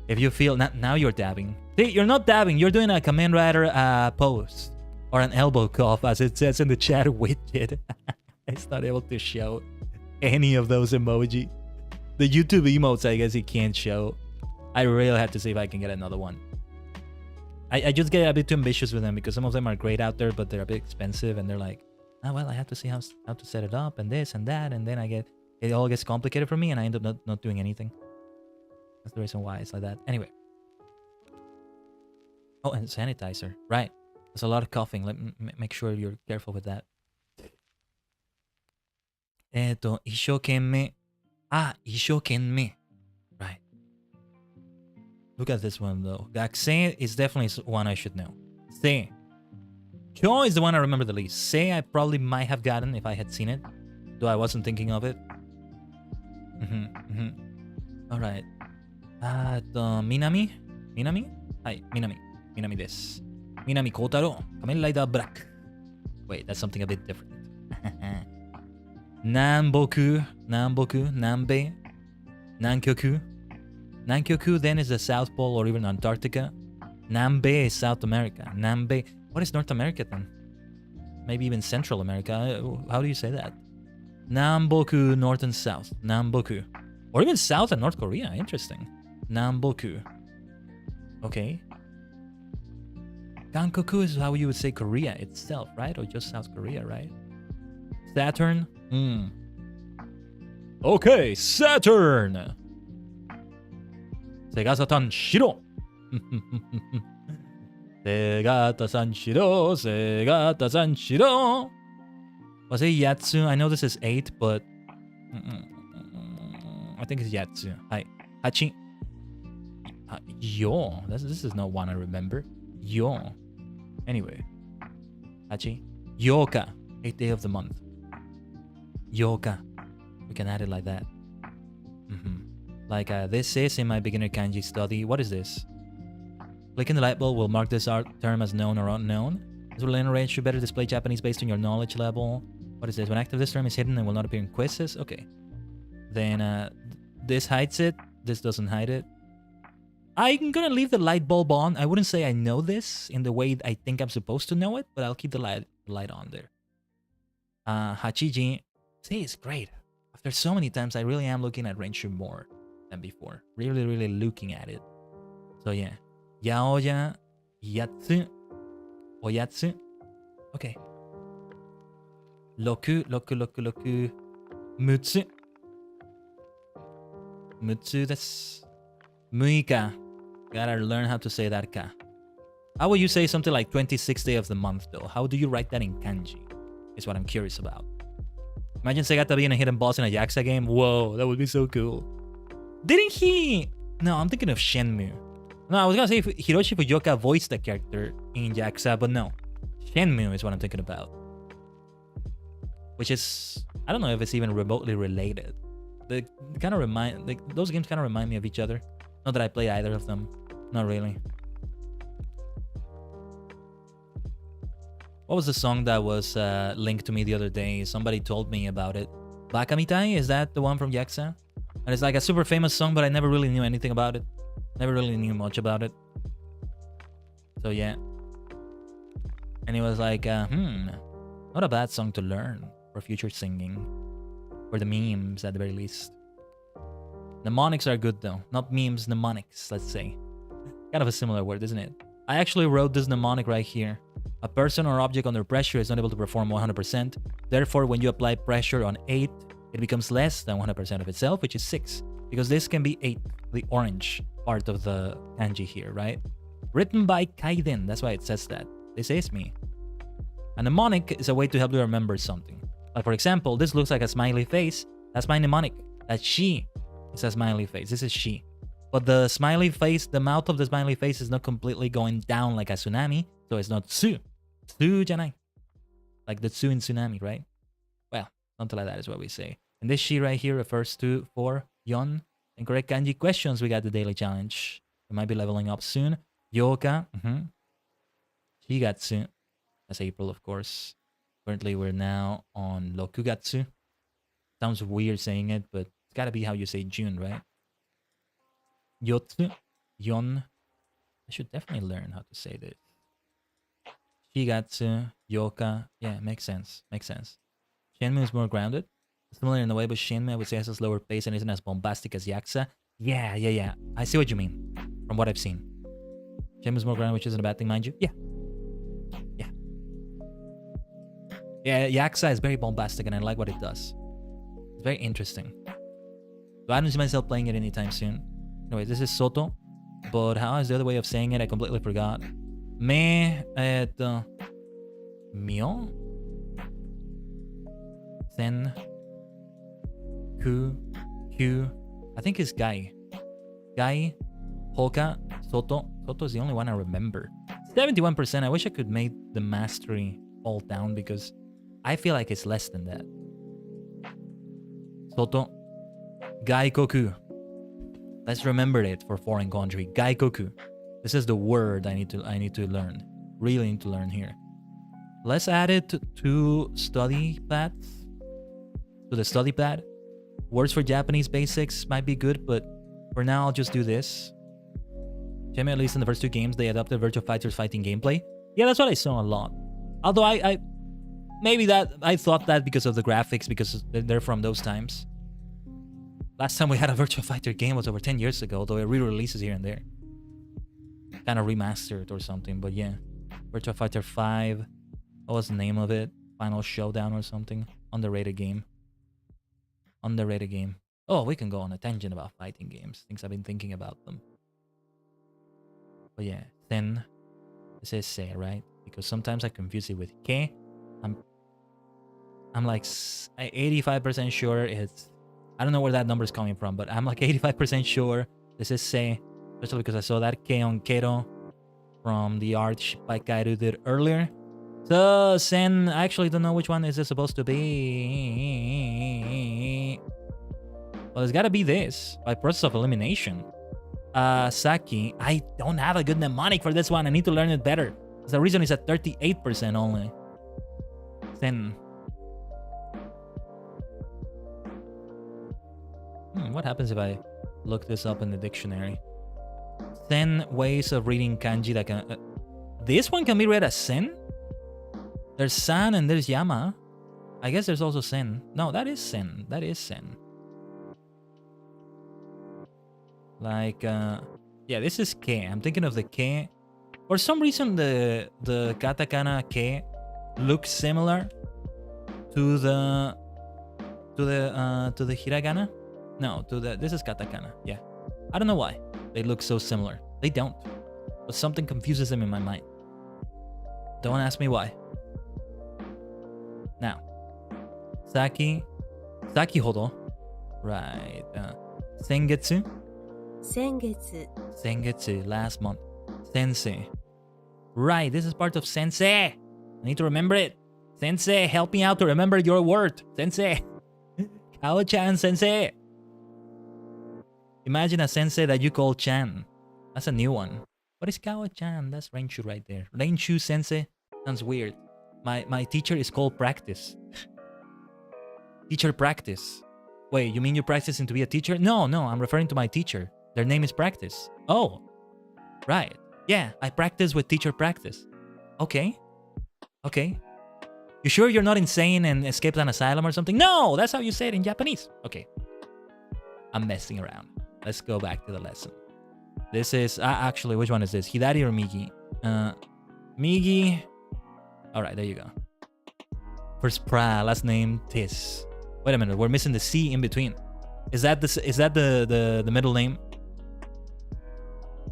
if you feel, now you're dabbing. See, you're not dabbing, you're doing a Kamen Rider pose. Or an elbow cough, as it says in the chat widget. It's not able to show any of those emoji. The YouTube emotes, I guess it can't show. I really have to see if I can get another one. I just get a bit too ambitious with them because some of them are great out there, but they're a bit expensive, and they're like, oh, well, I have to see how to set it up and this and that, and then it all gets complicated for me, and I end up not doing anything. That's the reason why it's like that. Anyway. Oh, and sanitizer. Right. There's a lot of coughing. Let me make sure you're careful with that. 一生懸命.一生懸命. Right. Look at this one though. Gakusei is definitely one I should know. Se. Kyo is the one I remember the least. Se I probably might have gotten if I had seen it, though I wasn't thinking of it. Alright. Minami? Minami? Hi, Minami. Minami desu. Minami Kotaro. Kamen Rider Black. Wait, that's something a bit different. Nanboku. Nanbe. Nankyoku. Nankyoku then is the South Pole or even Antarctica. Nambe is South America. Nambe. What is North America then? Maybe even Central America. How do you say that? Namboku, North and South. Namboku. Or even South and North Korea. Interesting. Namboku. Okay. Gankoku is how you would say Korea itself, right? Or just South Korea, right? Saturn. Okay, Saturn. Segata-san shiro. Segata-san shiro. Segata-san shiro. Was it Yatsu? I know this is 8, but I think it's Yatsu. Hi. Hachi. Yo. This is not one I remember. Yo. Anyway. Hachi. Yoka. 8th day of the month. Yoka. We can add it like that. Like this is in my beginner kanji study. What is this? Clicking the light bulb will mark this art term as known or unknown. This will enrich you better display Japanese based on your knowledge level. What is this? When active, this term is hidden and will not appear in quizzes. Okay. Then this hides it. This doesn't hide it. I'm gonna leave the light bulb on. I wouldn't say I know this in the way I think I'm supposed to know it, but I'll keep the light on there. Hachiji. See, it's great. After so many times, I really am looking at Renshu more than before. Really, really looking at it. So yeah. Yaoya, Yatsu, oyatsu. Okay. 6、6、6、6、6つ。6つです。6日。Gotta learn how to say that ka. How would you say something like 26th day of the month though? How do you write that in kanji? Is what I'm curious about. Imagine Segata being a hidden boss in a Yakuza game. Whoa, that would be so cool. Didn't he? No, I'm thinking of Shenmue. No, I was gonna say Hiroshi Fujioka voiced the character in Yakuza, but no. Shenmue is what I'm thinking about. Which is, I don't know if it's even remotely related. They kind of remind, like, those games kind of remind me of each other. Not that I play either of them. Not really. What was the song that was linked to me the other day? Somebody told me about it. Bakamitai? Is that the one from Yakuza? And it's like a super famous song, but I never really knew anything about it. Never really knew much about it. So yeah. And it was like, not a bad song to learn for future singing. For the memes at the very least. Mnemonics are good though. Not memes, mnemonics, let's say. Kind of a similar word, isn't it? I actually wrote this mnemonic right here. A person or object under pressure is not able to perform 100%. Therefore, when you apply pressure on 8, it becomes less than 100% of itself, which is 6. Because this can be 8, the orange part of the kanji here, right? Written by Kaiden, that's why it says that. This is me. A mnemonic is a way to help you remember something. Like for example, this looks like a smiley face. That's my mnemonic. That she is a smiley face. This is she. But the smiley face, the mouth of the smiley face is not completely going down like a tsunami. So it's not tsu. Tsu janai. Like the tsu in tsunami, right? Well, something like that is what we say. And this she right here refers to 4, yon. And correct kanji questions, we got the daily challenge. We might be leveling up soon. Yoka. Shigatsu. That's April, of course. Currently, we're now on Rokugatsu. Sounds weird saying it, but it's gotta be how you say June, right? Yotsu. Yon. I should definitely learn how to say this. Shigatsu. Yoka. Yeah, makes sense. Makes sense. Shenmue is more grounded. Similar in a way, but Shenmue, I would say, has a slower pace and isn't as bombastic as Yakuza. Yeah. I see what you mean. From what I've seen. Shenmue is more grounded, which isn't a bad thing, mind you. Yeah, Yakuza is very bombastic and I like what it does. It's very interesting. So I don't see myself playing it anytime soon. Anyway, this is Soto. But how is the other way of saying it? I completely forgot. Me et mio sen ku kyu. I think it's Gai. Gai Hoka Soto. Soto is the only one I remember. 71%. I wish I could make the mastery all down because I feel like it's less than that. Soto. Gaikoku. Let's remember it for foreign country. Gaikoku. This is the word I need to learn. Really need to learn here. Let's add it to study pads. To the study pad. Words for Japanese basics might be good, but for now I'll just do this. Jimmy, at least in the first 2 games, they adopted Virtua Fighter's fighting gameplay. Yeah, that's what I saw a lot. Although I maybe that I thought that because of the graphics, because they're from those times. Last time we had a Virtua Fighter game was over 10 years ago, though it re-releases here and there. Kind of remastered or something, but yeah. Virtua Fighter 5. What was the name of it? Final Showdown or something? Underrated game. Underrated game. Oh, we can go on a tangent about fighting games. Things I've been thinking about them. But yeah, then it says se, right? Because sometimes I confuse it with ke. I'm like 85% sure it's... I don't know where that number is coming from, but I'm like 85% sure this is se. Especially because I saw that ke on Kero from the art Shipaikai did earlier. So, sen, I actually don't know which one is it supposed to be. Well, it's gotta be this. By process of elimination. Saki. I don't have a good mnemonic for this one. I need to learn it better. The reason is at 38% only. Then... what happens if I look this up in the dictionary? 10 ways of reading kanji that can... this one can be read as sen? There's san and there's yama. I guess there's also sen. No, that is sen. That is sen. Like, yeah, this is ke. I'm thinking of the ke For some reason, the katakana ke looks similar to the hiragana. No, this is katakana. Yeah, I don't know why they look so similar. They don't, but something confuses them in my mind. Don't ask me why. Now, saki hodo, right? Sengetsu, 先月 last month. Sensei, right? This is part of sensei. I need to remember it. Sensei, help me out to remember your word. Sensei, Kao-chan sensei. Imagine a sensei that you call Chan. That's a new one. What is Kao-chan? That's Renshu right there. Renshu sensei sounds weird. My teacher is called Practice. Teacher Practice. Wait, you mean you're practicing to be a teacher? No, I'm referring to my teacher. Their name is Practice. Oh, right. Yeah, I practice with Teacher Practice. Okay. You sure you're not insane and escaped an asylum or something? No, that's how you say it in Japanese. Okay. I'm messing around. Let's go back to the lesson. This is... actually, which one is this? Hidari or Migi? Migi. Alright, there you go. First pra, last name Tis. Wait a minute, we're missing the C in between. Is that the middle name?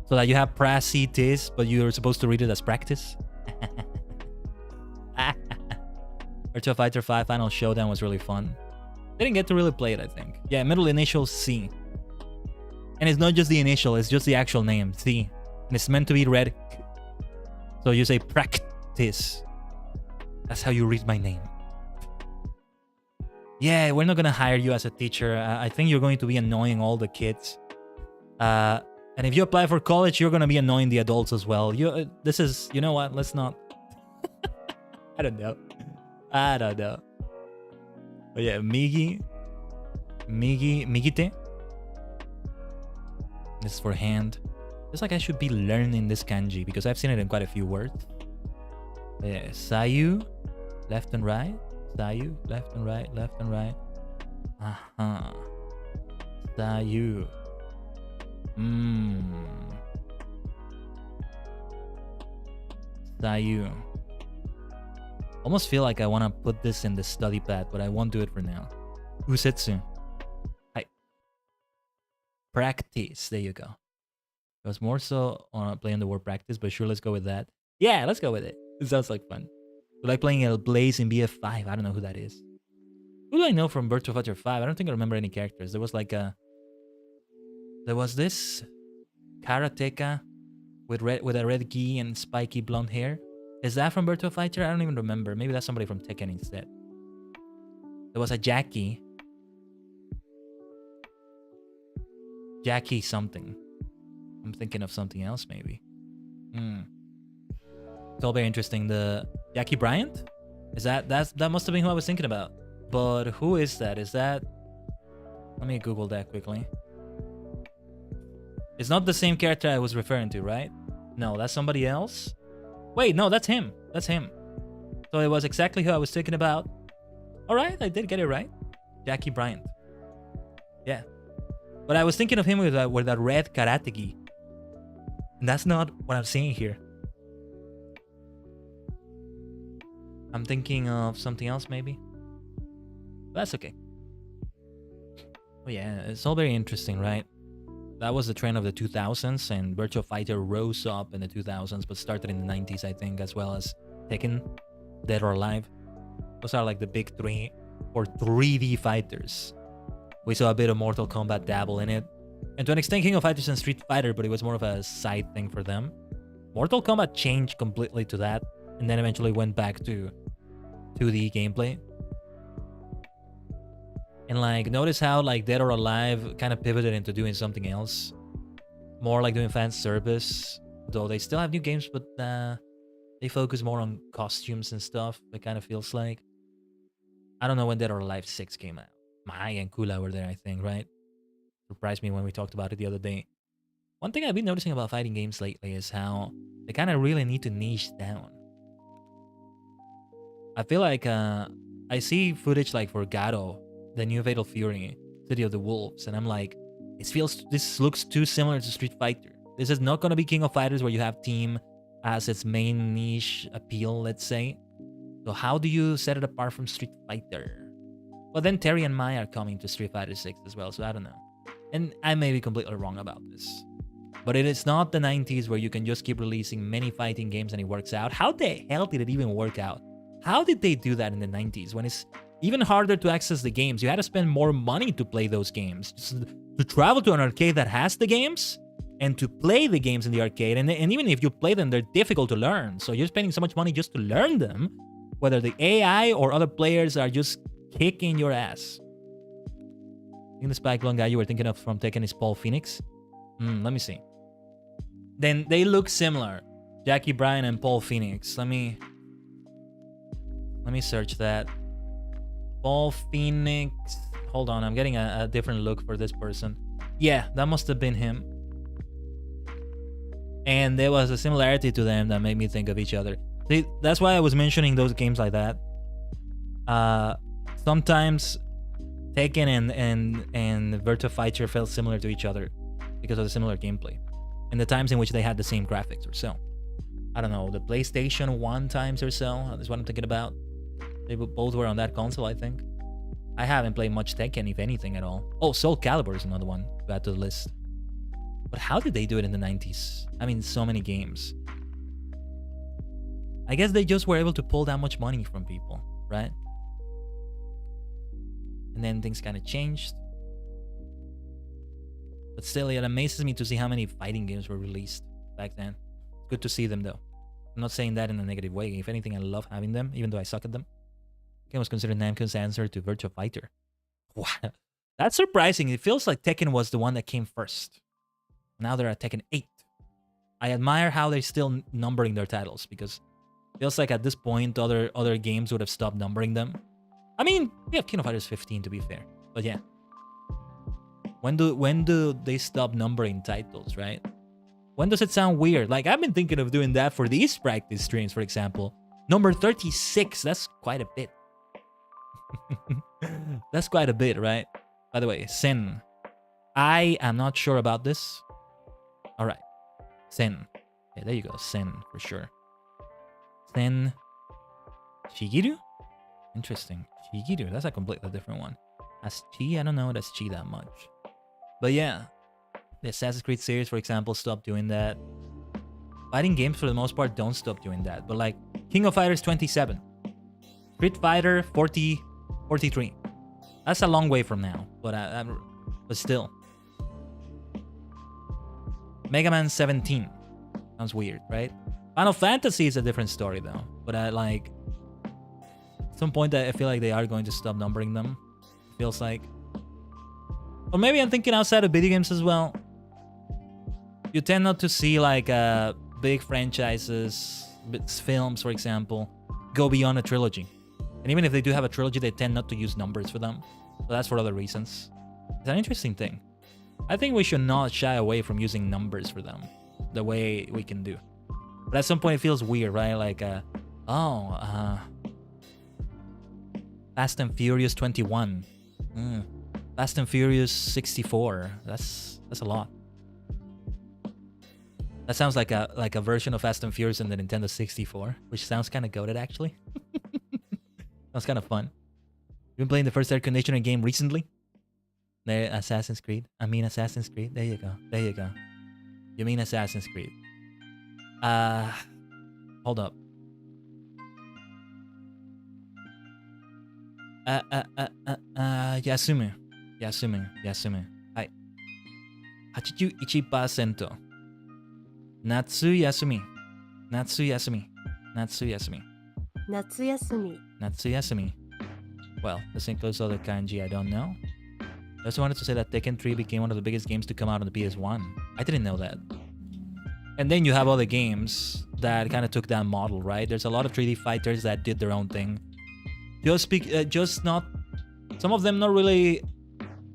So that you have pra C Tis, but you're supposed to read it as practice? Virtua Fighter 5 Final Showdown was really fun. Didn't get to really play it, I think. Yeah, middle initial C. And it's not just the initial, it's just the actual name, C. And it's meant to be read. So you say practice. That's how you read my name. Yeah, we're not gonna hire you as a teacher. I think you're going to be annoying all the kids. And if you apply for college, you're gonna be annoying the adults as well. You know what? Let's not. I don't know. But yeah, Migite. This is for hand. It's like I should be learning this kanji because I've seen it in quite a few words. But yeah, Sayu, left and right. Sayu, left and right, left and right. Sayu. Sayu. Almost feel like I want to put this in the study pad, but I won't do it for now. Usetsu. Hi. Practice. There you go. It was more so on playing the word practice, but sure, let's go with that. Yeah, let's go with it. It sounds like fun. We like playing El Blaze in BF5. I don't know who that is. Who do I know from Virtua Fighter 5? I don't think I remember any characters. There was this karateka with a red gi and spiky blonde hair. Is that from Virtua Fighter? I don't even remember. Maybe that's somebody from Tekken instead. There was a Jackie. Jackie something. I'm thinking of something else maybe. It's all very interesting. The Jackie Bryant? That must have been who I was thinking about. But who is that? Is that... Let me Google that quickly. It's not the same character I was referring to, right? No, that's somebody else. Wait, no, that's him. That's him. So it was exactly who I was thinking about. Alright, I did get it right. Jackie Bryant. Yeah. But I was thinking of him with that red karate gi. And that's not what I'm seeing here. I'm thinking of something else maybe. But that's okay. Oh yeah, it's all very interesting, right? That was the trend of the 2000s, and Virtua Fighter rose up in the 2000s, but started in the 90s, I think, as well as Tekken, Dead or Alive. Those are like the big three for 3D fighters. We saw a bit of Mortal Kombat dabble in it, and to an extent King of Fighters and Street Fighter, but it was more of a side thing for them. Mortal Kombat changed completely to that, and then eventually went back to 2D gameplay. And like, notice how like Dead or Alive kind of pivoted into doing something else. More like doing fan service. Though they still have new games, but they focus more on costumes and stuff. It kind of feels like. I don't know when Dead or Alive 6 came out. Mai and Kula were there, I think, right? Surprised me when we talked about it the other day. One thing I've been noticing about fighting games lately is how they kind of really need to niche down. I feel like I see footage like for Gato, the new Fatal Fury, City of the Wolves, and I'm like, this looks too similar to Street Fighter. This is not going to be King of Fighters where you have team as its main niche appeal, let's say. So how do you set it apart from Street Fighter? Well, then Terry and Maya are coming to Street Fighter 6 as well, so I don't know. And I may be completely wrong about this. But it is not the 90s where you can just keep releasing many fighting games and it works out. How the hell did it even work out? How did they do that in the 90s when it's even harder to access the games? You had to spend more money to play those games. Just to travel to an arcade that has the games and to play the games in the arcade. And even if you play them, they're difficult to learn. So you're spending so much money just to learn them, whether the AI or other players are just kicking your ass. I think the Spike Long guy you were thinking of from Tekken is Paul Phoenix. Let me see. Then they look similar. Jackie Bryan and Paul Phoenix. Let me search that. Paul Phoenix. Hold on, I'm getting a different look for this person. Yeah, that must have been him. And there was a similarity to them that made me think of each other. See, that's why I was mentioning those games like that. Sometimes Tekken and Virtua Fighter felt similar to each other because of the similar gameplay. And the times in which they had the same graphics or so. I don't know, the PlayStation 1 times or so. That's what I'm thinking about. They both were on that console, I think. I haven't played much Tekken, if anything, at all. Oh, Soul Calibur is another one to add to the list. But how did they do it in the 90s? I mean, so many games. I guess they just were able to pull that much money from people, right? And then things kind of changed. But still, it amazes me to see how many fighting games were released back then. It's good to see them, though. I'm not saying that in a negative way. If anything, I love having them, even though I suck at them. Tekken was considered Namco's answer to Virtua Fighter. Wow. That's surprising. It feels like Tekken was the one that came first. Now they're at Tekken 8. I admire how they're still numbering their titles, because it feels like at this point, other games would have stopped numbering them. I mean, we have King of Fighters 15 to be fair. But yeah. When do they stop numbering titles, right? When does it sound weird? Like, I've been thinking of doing that for these practice streams, for example. Number 36, that's quite a bit. That's quite a bit, right? By the way, Sen. I am not sure about this. Alright. Sen. Yeah, there you go. Sen, for sure. Sen. Shigeru? Interesting. Shigeru, that's a completely different one. As Chi, I don't know that's Chi that much. But yeah, the Assassin's Creed series, for example, stopped doing that. Fighting games, for the most part, don't stop doing that. But like, King of Fighters 27. Street Fighter 43. That's a long way from now. But still. Mega Man 17. Sounds weird, right? Final Fantasy is a different story, though. But at some point, I feel like they are going to stop numbering them. Feels like. Or maybe I'm thinking outside of video games as well. You tend not to see like big franchises, films, for example, go beyond a trilogy. And even if they do have a trilogy, they tend not to use numbers for them. So that's for other reasons. It's an interesting thing. I think we should not shy away from using numbers for them the way we can do. But at some point it feels weird, right? Like, Fast and Furious 21. Fast and Furious 64. That's a lot. That sounds like a version of Fast and Furious in the Nintendo 64, which sounds kind of goated actually. Sounds kind of fun. You've been playing the first air conditioner game recently? There, Assassin's Creed. I mean Assassin's Creed. There you go. There you go. You mean Assassin's Creed. Hold up. Yasumu. はい。81%。夏休み。Well, this includes other kanji I don't know. I also wanted to say that Tekken 3 became one of the biggest games to come out on the PS1. I didn't know that. And then you have other games that kind of took that model, right? There's a lot of 3D fighters that did their own thing. Just not... Some of them not really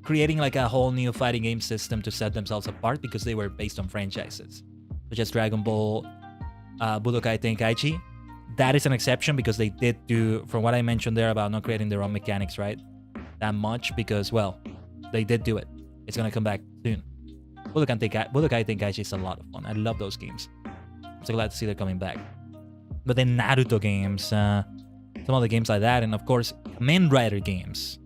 creating like a whole new fighting game system to set themselves apart because they were based on franchises. Such as Dragon Ball, Budokai Tenkaichi. That is an exception because they did do, from what I mentioned there about not creating their own mechanics, right? That much because, well, they did do it. It's gonna come back soon. Budokai Tenkaichi is a lot of fun. I love those games. so glad to see they're coming back. But then Naruto games, some other games like that, and of course, Kamen Rider games.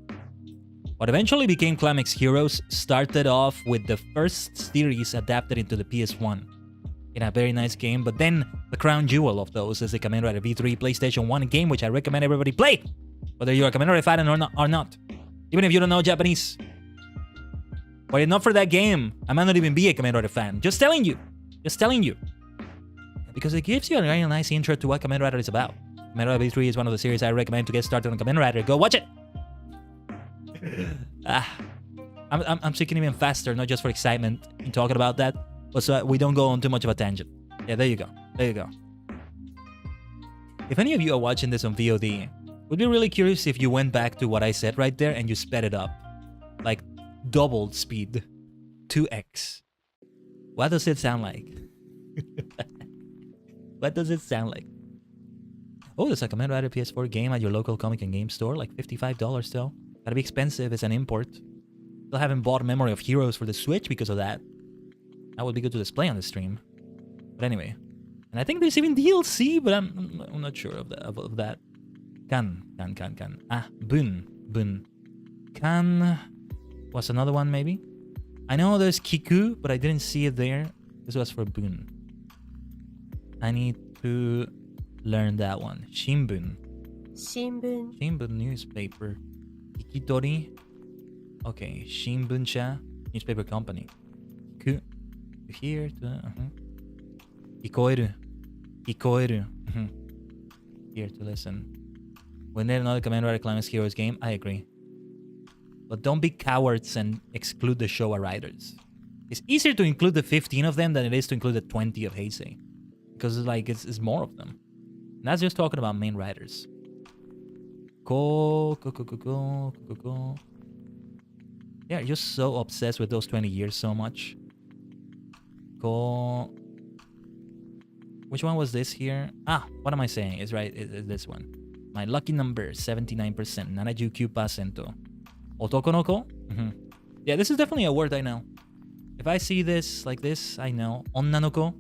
What eventually became Climax Heroes started off with the first series adapted into the PS1. In a very nice game, but then the crown jewel of those is the Kamen Rider V3 PlayStation 1 game, which I recommend everybody play, whether you're a Kamen Rider fan or not. Even if you don't know Japanese. Were it not for that game, I might not even be a Kamen Rider fan. Just telling you. Because it gives you a very nice intro to what Kamen Rider is about. Kamen Rider V3 is one of the series I recommend to get started on Kamen Rider. Go watch it! I'm speaking even faster, not just for excitement in talking about that, but so we don't go on too much of a tangent. Yeah, there you go. If any of you are watching this on VOD, would be really curious if you went back to what I said right there and you sped it up. Like, doubled speed. 2x. What does it sound like? What does it sound like? Oh, there's a Kamen Rider PS4 game at your local comic and game store. Like $55 still. Gotta be expensive. It's an import. Still haven't bought Memory of Heroes for the Switch because of that. That would be good to display on the stream. But anyway. And I think there's even DLC, but I'm not sure of that. Kan. Ah, Bun. Kan was another one, maybe? I know there's Kiku, but I didn't see it there. This was for Bun. I need to learn that one. Shinbun. Shinbun newspaper. Ikitori. Okay, Shinbunsha newspaper company. Kiku. Here to Ikoeru. Here to listen. We need another Kamen Rider Climax Heroes game. I agree. But don't be cowards and exclude the Showa Riders. It's easier to include the 15 of them than it is to include the 20 of Heisei. Because it's more of them. And that's just talking about main riders. Go. Yeah, you're just so obsessed with those 20 years so much. Go. Which one was this here? Ah, what am I saying? It's right. It's this one. My lucky number, 79%. 79%. Otokonoko? Yeah, this is definitely a word I know. If I see this like this, I know. Onnanoko?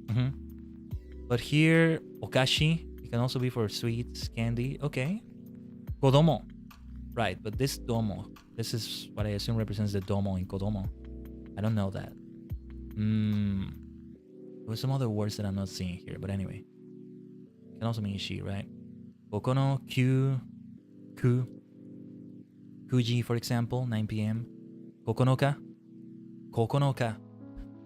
But here, okashi. It can also be for sweets, candy. Okay. Kodomo. Right, but this domo. This is what I assume represents the domo in Kodomo. I don't know that. There's some other words that I'm not seeing here, but anyway. It can also mean she, right? Kokono, ku. Kuji, for example, 9 p.m. Kokonoka.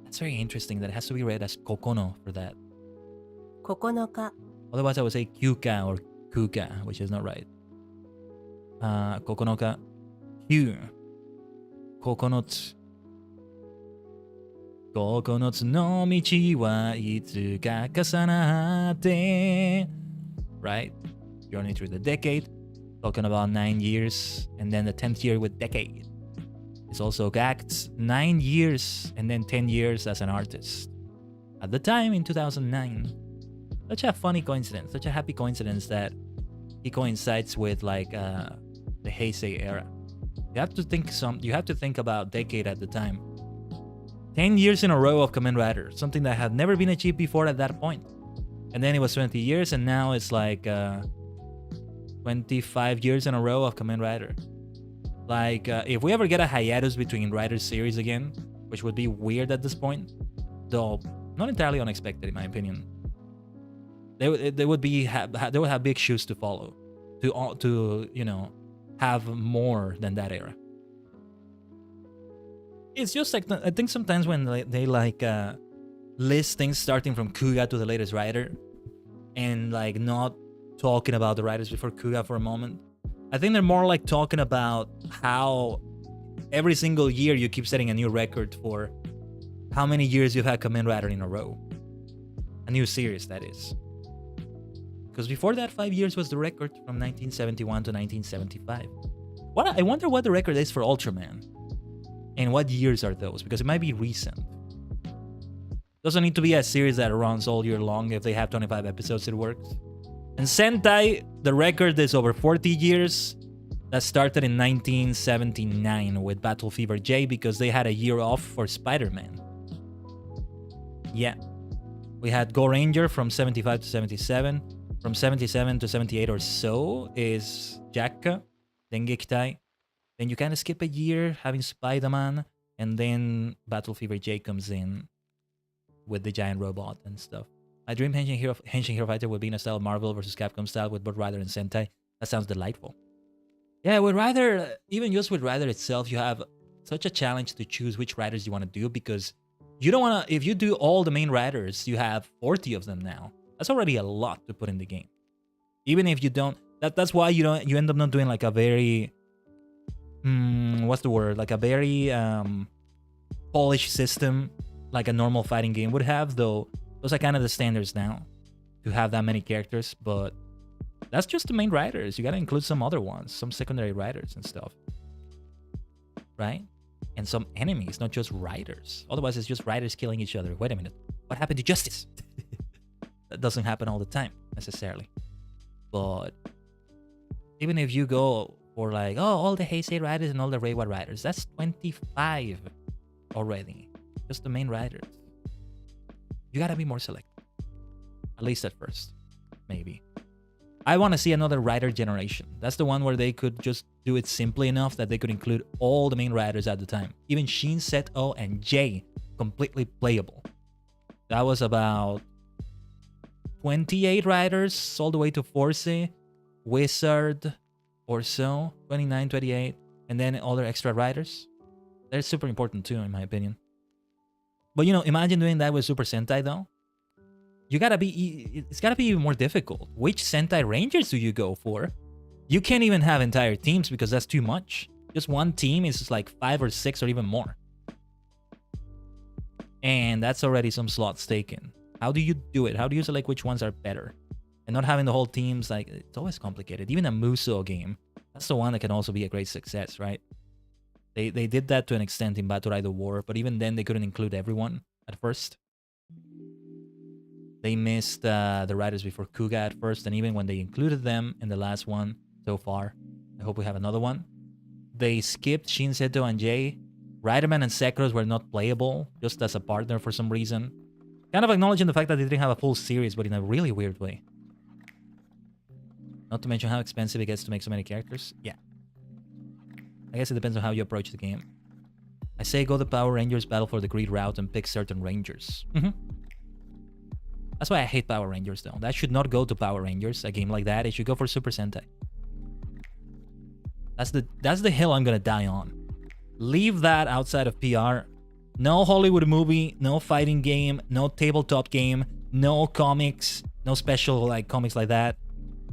That's very interesting that it has to be read as kokono for that. Kokonoka. Otherwise, I would say kyuka or kuka, which is not right. Kokonoka. Kyu. Kokonotsu. Kokonotsu no michi wa itsu ka kasanate. Right? Journey through the decade. Talking about 9 years. And then the 10th year with decade. It's also gagged 9 years and then 10 years as an artist. At the time, in 2009. Such a funny coincidence. Such a happy coincidence that he coincides with like the Heisei era. You have to think about decade at the time. 10 years in a row of Kamen Rider, something that had never been achieved before at that point. And then it was 20 years, and now it's like 25 years in a row of Kamen Rider. Like, if we ever get a hiatus between Rider series again, which would be weird at this point, though not entirely unexpected in my opinion, they would have big shoes to follow, to have more than that era. It's just like, I think sometimes when they list things starting from Kuga to the latest Rider, and like not talking about the Riders before Kuga for a moment, I think they're more like talking about how every single year you keep setting a new record for how many years you've had Kamen Rider in a row. A new series, that is. Because before that, 5 years was the record from 1971 to 1975. I wonder what the record is for Ultraman. And what years are those? Because it might be recent. Doesn't need to be a series that runs all year long. If they have 25 episodes, it works. And Sentai, the record is over 40 years. That started in 1979 with Battle Fever J because they had a year off for Spider-Man. Yeah. We had Go Ranger from 75 to 77. From 77 to 78 or so is Jakka, Dengekitai. Then you kind of skip a year having Spider-Man, and then Battle Fever J comes in with the giant robot and stuff. My dream Henshin Hero Fighter would be in a style of Marvel versus Capcom style with both Rider and Sentai. That sounds delightful. Yeah, with Rider, even just with Rider itself, you have such a challenge to choose which Riders you want to do, because you don't want to, if you do all the main Riders, you have 40 of them now. That's already a lot to put in the game. Even if you don't, that's why you end up not doing like a very, what's the word? Like a very polished system like a normal fighting game would have, though. Those are kind of the standards now, to have that many characters, but that's just the main Riders. You gotta include some other ones, some secondary Riders and stuff. Right? And some enemies, not just Riders. Otherwise, it's just Riders killing each other. Wait a minute. What happened to Justice? That doesn't happen all the time, necessarily. But even if you go for like, oh, all the Heisei Riders and all the Reiwa Riders, that's 25 already. Just the main Riders. You gotta be more selective. At least at first. Maybe. I want to see another Rider generation. That's the one where they could just do it simply enough that they could include all the main Riders at the time. Even Shin, Seto, and J completely playable. That was about 28 Riders all the way to Force, Wizard, or so. 29, 28. And then other extra Riders. They're super important too, in my opinion. But you know, imagine doing that with Super Sentai though. It's gotta be even more difficult. Which Sentai Rangers do you go for? You can't even have entire teams because that's too much. Just one team is like 5 or 6 or even more. And that's already some slots taken. How do you do it? How do you select which ones are better? And not having the whole teams, like, it's always complicated. Even a Muso game, that's the one that can also be a great success, right? They did that to an extent in Battle Rider War, but even then they couldn't include everyone at first. They missed the Riders before Kuga at first, and even when they included them in the last one so far, I hope we have another one, they skipped Shin, Seto, and Jay. Riderman and Sekros were not playable, just as a partner for some reason. Kind of acknowledging the fact that they didn't have a full series, but in a really weird way. Not to mention how expensive it gets to make so many characters. Yeah. I guess it depends on how you approach the game. I say go the Power Rangers battle for the greed route and pick certain Rangers. That's why I hate Power Rangers though. That should not go to Power Rangers, a game like that. It should go for Super Sentai. That's the hill I'm gonna die on. Leave that outside of PR. No Hollywood movie, no fighting game, no tabletop game, no comics, no special like comics like that.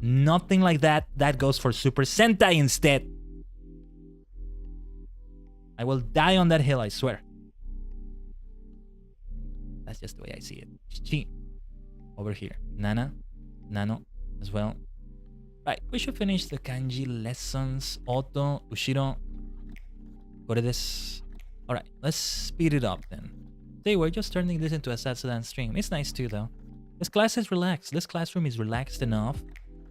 Nothing like that. That goes for Super Sentai instead. I will die on that hill, I swear. That's just the way I see it. Chi. Over here. Nana. Nano as well. Right, we should finish the kanji lessons. Oto, Ushiro. Kore desu. Alright, let's speed it up then. Hey, we're just turning this into a Satsudan stream. It's nice too though. This class is relaxed. This classroom is relaxed enough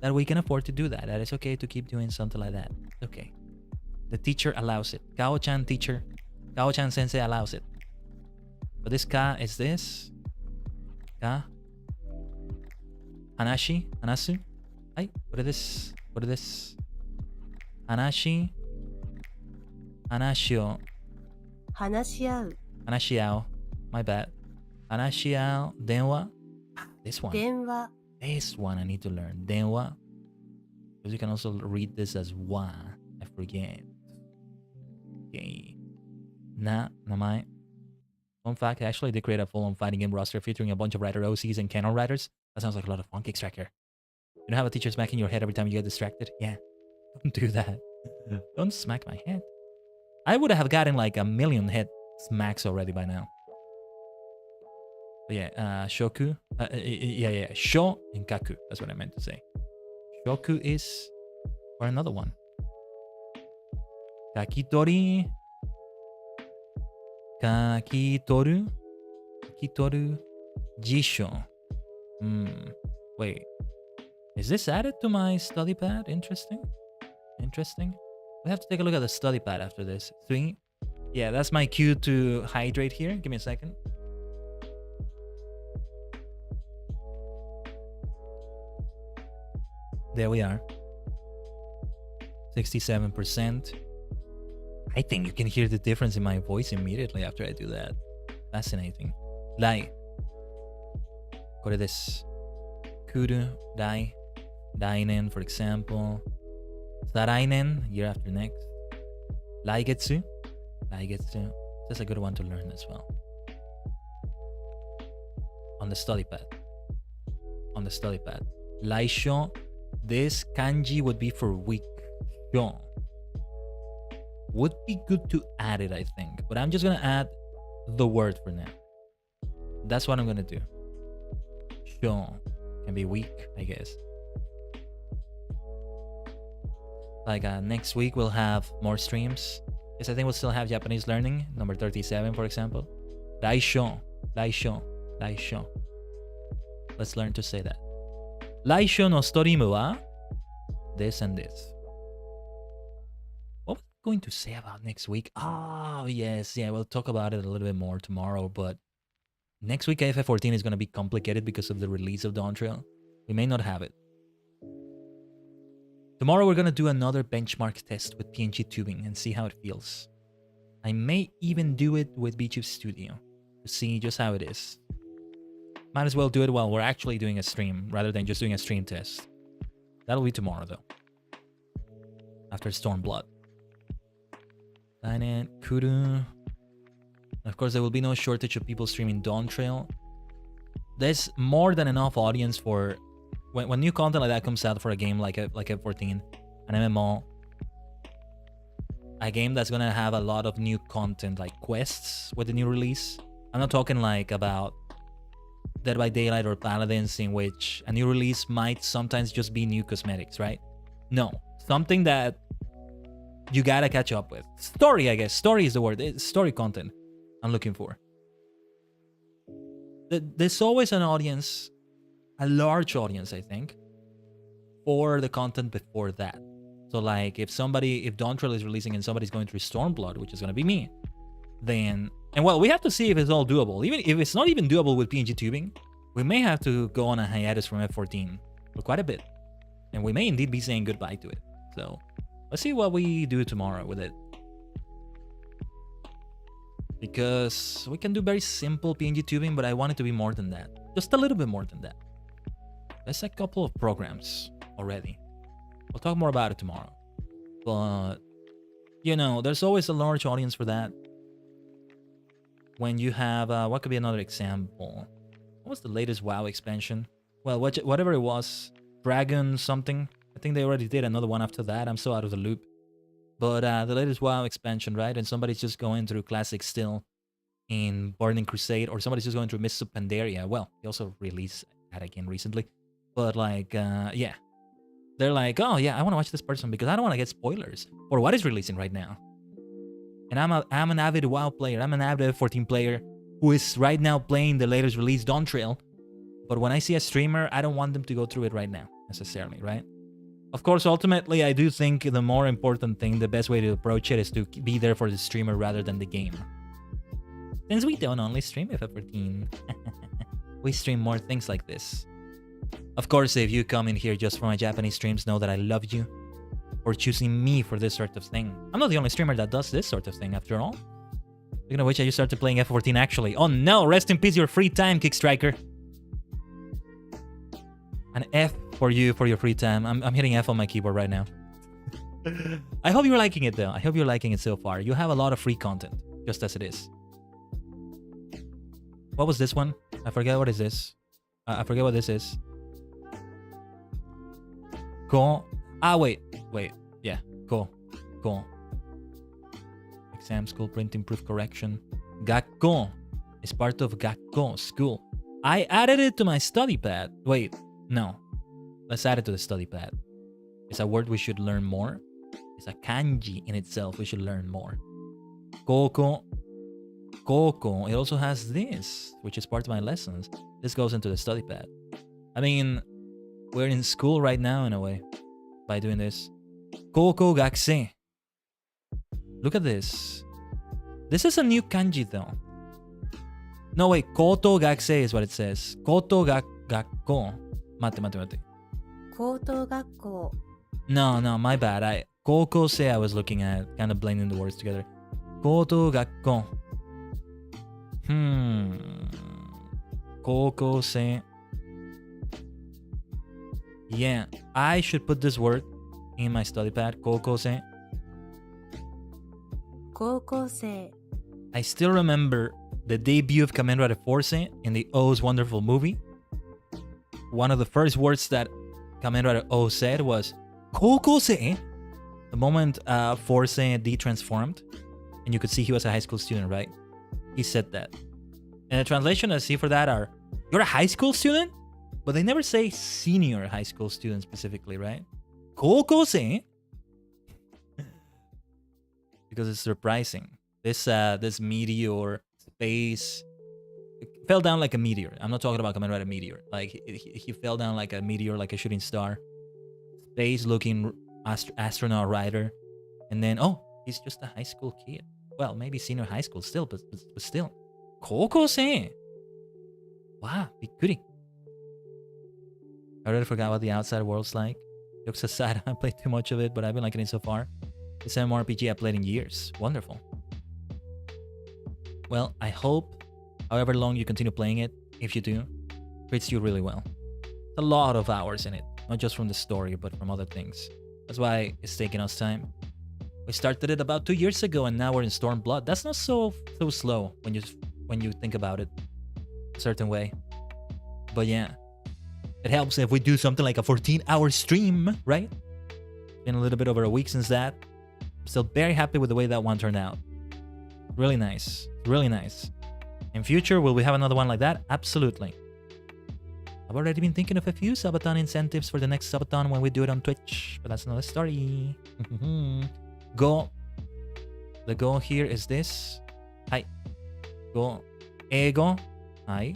that we can afford to do that. That it's okay to keep doing something like that. Okay. The teacher allows it. Kao-chan teacher. Kao-chan sensei allows it. But this ka is this. Ka. Hanashi. Hanasu. Hi. What is this? What is this? Hanashi. Hanashio. Hanashiau. Hanashiao. My bad. Hanashiao. Denwa. This one. Denwa. This one I need to learn. Denwa. Because you can also read this as wa. I forget. Okay. Namae. Fun fact, I actually did create a full-on fighting game roster featuring a bunch of Rider OCs and canon Riders. That sounds like a lot of fun. Kickstracker. You don't have a teacher smacking your head every time you get distracted? Yeah. Don't do that. Don't smack my head. I would have gotten like a million head smacks already by now. But yeah, Shoku. Yeah. Sho and Kaku. That's what I meant to say. Shoku is for another one. Kakitori. Kakitoru. Kakitoru. Jisho. Wait. Is this added to my study pad? Interesting. Interesting. We have to take a look at the study pad after this. 3. Yeah, that's my cue to hydrate here. Give me a second. There we are. 67%. I think you can hear the difference in my voice immediately after I do that. Fascinating. 来。これです。来る、来。来年 for example. 再来年 year after next. 来月 来月 That's a good one to learn as well. On the study pad. On the study pad. 来週 This kanji would be for week. Sure. Would be good to add it, I think. But I'm just gonna add the word for now. That's what I'm gonna do. Sure. Can be week, I guess. Like next week we'll have more streams. Yes, I think we'll still have Japanese learning. Number 37, for example. Laisho. Laisho. Laisho. Let's learn to say that. Laisho no stream wa this and this. What was I going to say about next week? Oh, yes. Yeah, we'll talk about it a little bit more tomorrow. But next week, AFF14 is going to be complicated because of the release of Dawn Trail. We may not have it. Tomorrow, we're going to do another benchmark test with PNG tubing and see how it feels. I may even do it with VTube Studio to see just how it is. Might as well do it while we're actually doing a stream rather than just doing a stream test. That'll be tomorrow, though. After Stormblood. Kuru. Of course, there will be no shortage of people streaming Dawn Trail. There's more than enough audience for when new content like that comes out for a game like F14, an MMO, a game that's gonna have a lot of new content like quests with the new release. I'm not talking like about Dead by Daylight or Paladins, in which a new release might sometimes just be new cosmetics, right? No, something that you gotta catch up with. Story, I guess. Story is the word. It's story content I'm looking for. There's always an audience, a large audience, I think, for the content before that. So like if Dawn Trail is releasing and somebody's going through Stormblood, which is gonna be me, then, and well, we have to see if it's all doable. Even if it's not even doable with PNG tubing, we may have to go on a hiatus from F14 for quite a bit. And we may indeed be saying goodbye to it. So let's see what we do tomorrow with it. Because we can do very simple PNG tubing, but I want it to be more than that. Just a little bit more than that. There's a couple of programs already. We'll talk more about it tomorrow. But, you know, there's always a large audience for that. When you have, what could be another example? What was the latest WoW expansion? Well, whatever it was, Dragon something. I think they already did another one after that. I'm so out of the loop. But the latest WoW expansion, right? And somebody's just going through Classic still in Burning Crusade, or somebody's just going through Mists of Pandaria. Well, they also released that again recently. But like, yeah. They're like, oh yeah, I want to watch this person because I don't want to get spoilers for what is releasing right now. And I'm an avid WoW player. I'm an avid F14 player who is right now playing the latest release, Dawn Trail. But when I see a streamer, I don't want them to go through it right now, necessarily, right? Of course, ultimately, I do think the more important thing, the best way to approach it is to be there for the streamer rather than the game. Since we don't only stream FF14, we stream more things like this. Of course, if you come in here just for my Japanese streams, know that I love you for choosing me for this sort of thing. I'm not the only streamer that does this sort of thing, after all. Speaking of which, I just started playing F14 actually. Oh no, rest in peace your free time, Kickstriker. An F for you for your free time. I'm hitting F on my keyboard right now. I hope you're liking it though. I hope you're liking it so far. You have a lot of free content, just as it is. What was this one? I forget what is this. I forget what this is. Go. Ah, wait. Yeah. Go. Exam, school, printing, proof, correction. Gakko is part of Gakko, school. I added it to my study pad. Wait, no. Let's add it to the study pad. It's a word we should learn more. It's a kanji in itself we should learn more. Koko. It also has this, which is part of my lessons. This goes into the study pad. I mean, we're in school right now in a way by doing this. Koko gakusei. Look at this. This is a new kanji though. No, wait. Koto gakusei is what it says. Koto gakko. Mate. 高等学校、No, my bad. 高校生 I was looking at, kind of blending the words together. 高等学校。高校生。Yeah, I should put this word in my study pad. 高校生。高校生、I still remember the debut of Kamen Rider Force in the O's wonderful movie. One of the first words that Kamen Rider O said was 高校生? The moment Force de-transformed, and you could see he was a high school student, right? He said that. And the translation I see for that are, you're a high school student? But they never say senior high school student specifically, right? 高校生? Because it's surprising. This meteor space fell down like a meteor. I'm not talking about Kamen Rider Meteor. Like he fell down like a meteor, like a shooting star. Space looking astronaut rider. And then, oh, he's just a high school kid. Well, maybe senior high school still, but still. 高校生. Wow, big I already forgot what the outside world's like. Jokes aside, I played too much of it, but I've been liking it so far. This MMORPG I've played in years. Wonderful. Well, I hope, however long you continue playing it, if you do, treats you really well. It's a lot of hours in it, not just from the story, but from other things. That's why it's taking us time. We started it about 2 years ago, and now we're in Stormblood. That's not so slow when you think about it a certain way. But yeah, it helps if we do something like a 14-hour stream, right? Been a little bit over a week since that. I'm still very happy with the way that one turned out. Really nice. Really nice. In future, will we have another one like that? Absolutely. I've already been thinking of a few Subathon incentives for the next Subathon when we do it on Twitch, but that's another story. Go. The goal here is this. Hi. Go. Ego. Hi.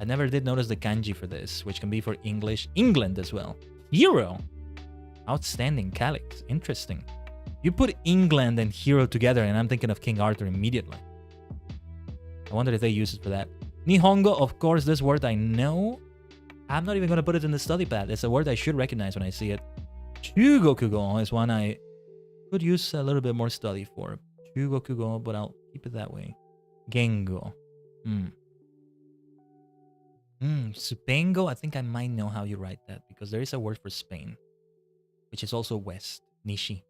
I never did notice the kanji for this, which can be for English, England as well. Hero. Outstanding. Calyx. Interesting. You put England and hero together, and I'm thinking of King Arthur immediately. I wonder if they use it for that. Nihongo, of course, this word I know. I'm not even going to put it in the study pad. It's a word I should recognize when I see it. Chugokugo is one I could use a little bit more study for. Chugokugo, but I'll keep it that way. Gengo. Supengo, I think I might know how you write that, because there is a word for Spain, which is also west. Nishi.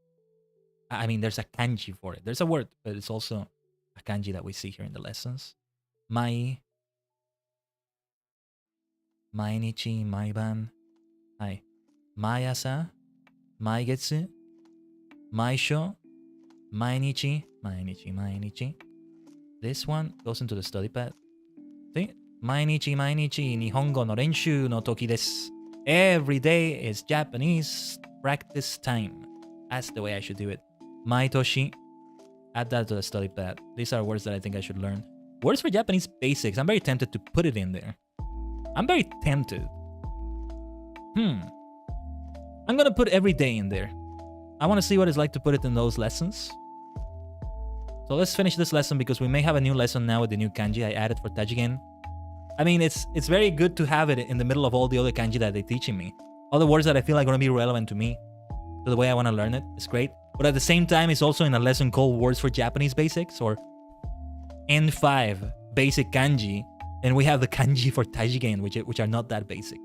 I mean, there's a kanji for it. There's a word, but it's also a kanji that we see here in the lessons. Mainichi, maiban. Hi. Maiasa, maigetsu, maisho, mainichi. This one goes into the study pad. See? Mainichi, nihongo no renshu no toki desu. Every day is Japanese practice time. That's the way I should do it. Maitoshi. Add that to the study pad. These are words that I think I should learn. Words for Japanese basics. I'm very tempted to put it in there. I'm very tempted. I'm gonna put every day in there. I want to see what it's like to put it in those lessons. So let's finish this lesson, because we may have a new lesson now with the new kanji I added for Tajigen. I mean, it's very good to have it in the middle of all the other kanji that they're teaching me. All the words that I feel are going to be relevant to me, to the way I want to learn it. It's great. But at the same time, it's also in a lesson called Words for Japanese Basics, or N5 Basic Kanji. And we have the kanji for Tajigen, which are not that basic.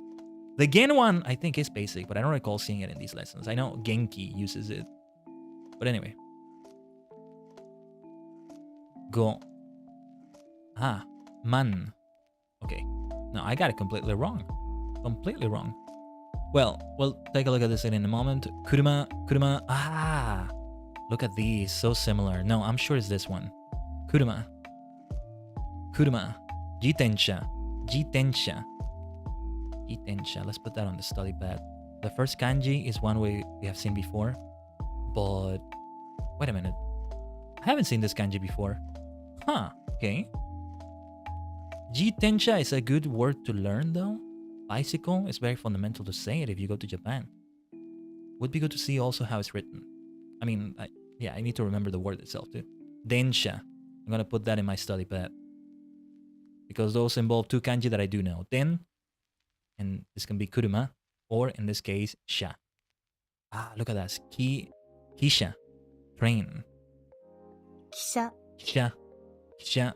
The Gen one, I think, is basic, but I don't recall seeing it in these lessons. I know Genki uses it. But anyway. Go. Man. Okay. No, I got it completely wrong. Completely wrong. Well, we'll take a look at this in a moment. Kuruma. Look at these. So similar. No, I'm sure it's this one. Kuruma. Jitensha. Let's put that on the study pad. The first kanji is one we have seen before. But wait a minute. I haven't seen this kanji before. Okay. Jitensha is a good word to learn, though. Bicycle is very fundamental to say it if you go to Japan. Would be good to see also how it's written. I mean, I need to remember the word itself too. Densha. I'm gonna put that in my study pad, because those involve two kanji that I do know. Den, and this can be kuruma, or in this case, sha. Ah, look at that. Kisha. Train. 汽車、 Kisha. Kisha.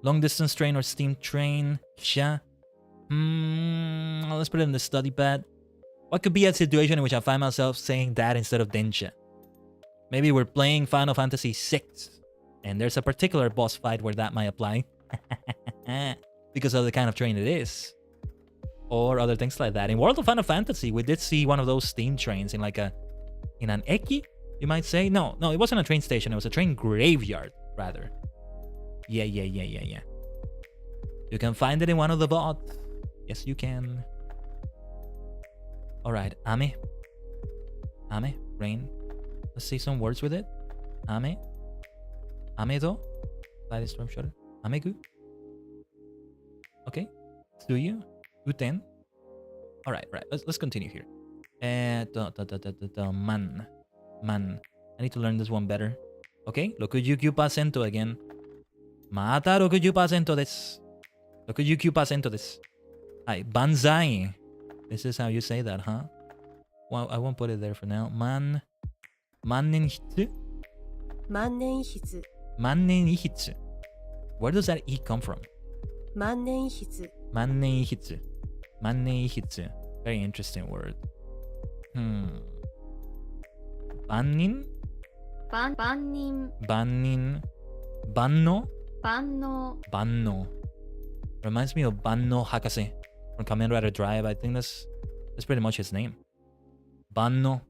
Long distance train or steam train. Kisha. Let's put it in the study pad. What could be a situation in which I find myself saying that instead of densha? Maybe we're playing Final Fantasy VI, and there's a particular boss fight where that might apply. Because of the kind of train it is. Or other things like that. In World of Final Fantasy, we did see one of those steam trains in an eki, you might say. No, it wasn't a train station. It was a train graveyard, rather. Yeah. You can find it in one of the bots. Yes, you can. Alright, ame. Ame, rain. Let's see some words with it. Ame. Amedo. Light storm shutter. Amegu. Okay. Tsuyu. Uten. Alright, right. Let's continue here. Man. I need to learn this one better. Okay. 69% again. また60% です。69% です。はい。Banzai. This is how you say that, huh? Well, I won't put it there for now. Mannenhitsu? 万年筆、 Mannenhitsu. Where does that E come from? 万年筆、 Mannenhitsu. Mannenhitsu. Very interesting word. Bannin? 万人 Bannin. Banno? 万能 Banno. Reminds me of Banno Hakase from Kamen Rider Drive. I think that's pretty much his name. Banno.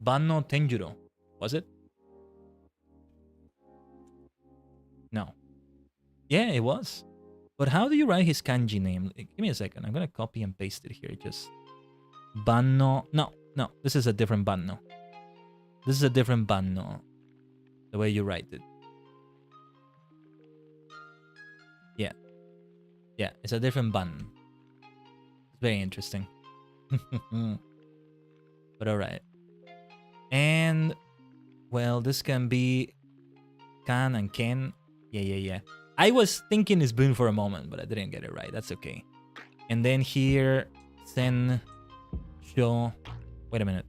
Banno Tenjuro. Was it? No. Yeah, it was. But how do you write his kanji name? Give me a second. I'm gonna copy and paste it here. Just Banno. No. This is a different Banno. This is a different Banno. The way you write it. Yeah, it's a different ban. It's very interesting. But alright. And, well, this can be can and ken. Yeah. I was thinking it's boon for a moment, but I didn't get it right. That's okay. And then here, sen, sho. Wait a minute.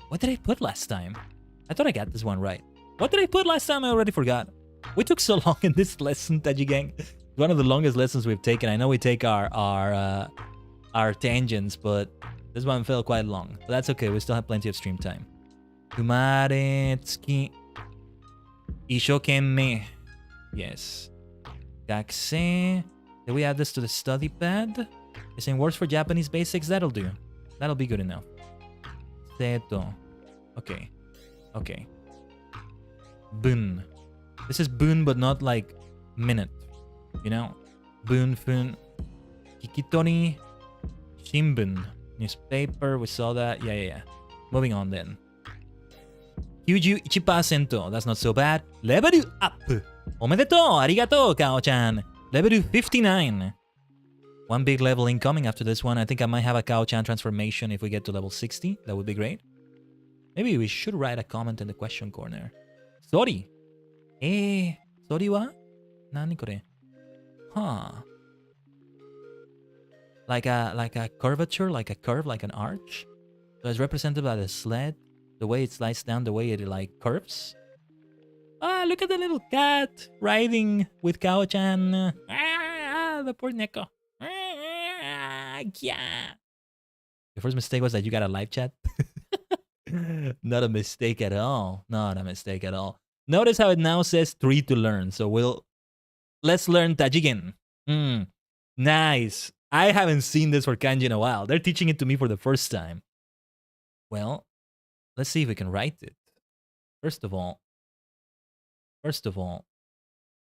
What did I put last time? I thought I got this one right. What did I put last time? I already forgot. We took so long in this lesson, Taji Gang. One of the longest lessons we've taken. I know we take our tangents, but this one felt quite long. But that's okay. We still have plenty of stream time. Umare tsuki ishokenmei. Yes. Gakusei. Did we add this to the study pad? It's in words for Japanese basics. That'll do. That'll be good enough. Seto. Okay. Bun. This is bun, but not like minute. You know? Bun, fun. Kikitori. Shimbun. Newspaper. We saw that. Yeah. Moving on then. 91%. That's not so bad. Level up. おめでとう. Arigato, Kao-chan. Level 59. One big level incoming after this one. I think I might have a Kao-chan transformation if we get to level 60. That would be great. Maybe we should write a comment in the question corner. Sorry. Sorry wa? Nani kore? Huh. Like a curvature, like a curve, like an arch. So it's represented by the sled. The way it slides down, the way it like curves. Ah, look at the little cat riding with Kao-chan. The poor Neko. Yeah. Your first mistake was that you got a live chat? Not a mistake at all. Not a mistake at all. Notice how it now says 3 to learn. So let's learn Tajigen. Nice. I haven't seen this for kanji in a while. They're teaching it to me for the first time. Well, let's see if we can write it. First of all,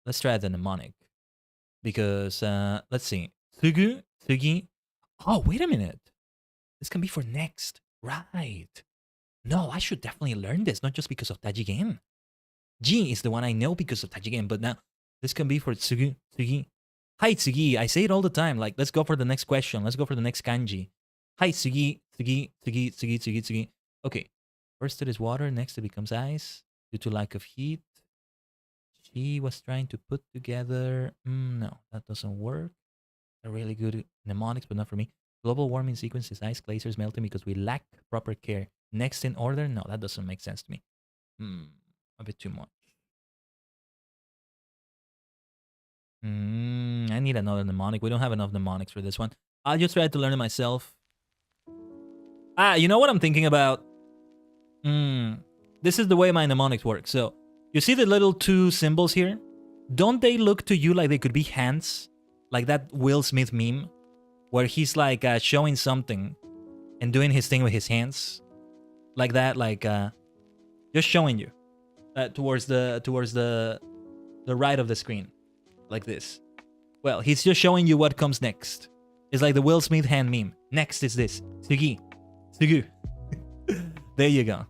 let's try the mnemonic. Because, let's see. Tsugu, tsugi. Oh, wait a minute. This can be for next. Right. No, I should definitely learn this, not just because of Tajigen. G is the one I know because of Tajigen, but now this can be for tsugu, tsugi. Hi, tsugi. I say it all the time. Like, let's go for the next question. Let's go for the next kanji. Hi, tsugi, tsugi, tsugi, tsugi, tsugi, tsugi. Okay. First it is water, next it becomes ice due to lack of heat. She was trying to put together... no, that doesn't work. A really good mnemonics, but not for me. Global warming sequences, ice glaciers melting because we lack proper care. Next in order? No, that doesn't make sense to me. A bit too much. I need another mnemonic. We don't have enough mnemonics for this one. I'll just try to learn it myself. You know what I'm thinking about? This is the way my mnemonics work. So, you see the little two symbols here? Don't they look to you like they could be hands? Like that Will Smith meme? Where he's like showing something and doing his thing with his hands. Like that, like just showing you. Towards the right of the screen. Like this. Well, he's just showing you what comes next. It's like the Will Smith hand meme. Next is this. Sugi. Sugu. There you go.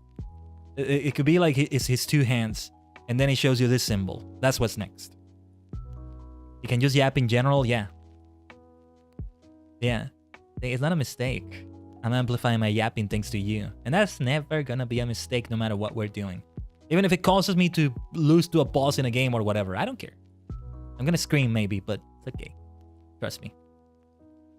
It could be like it's his two hands. And then he shows you this symbol. That's what's next. You can just yap in general, yeah. Yeah. It's not a mistake. I'm amplifying my yapping thanks to you. And that's never gonna be a mistake no matter what we're doing. Even if it causes me to lose to a boss in a game or whatever. I don't care. I'm gonna scream maybe, but it's okay. Trust me.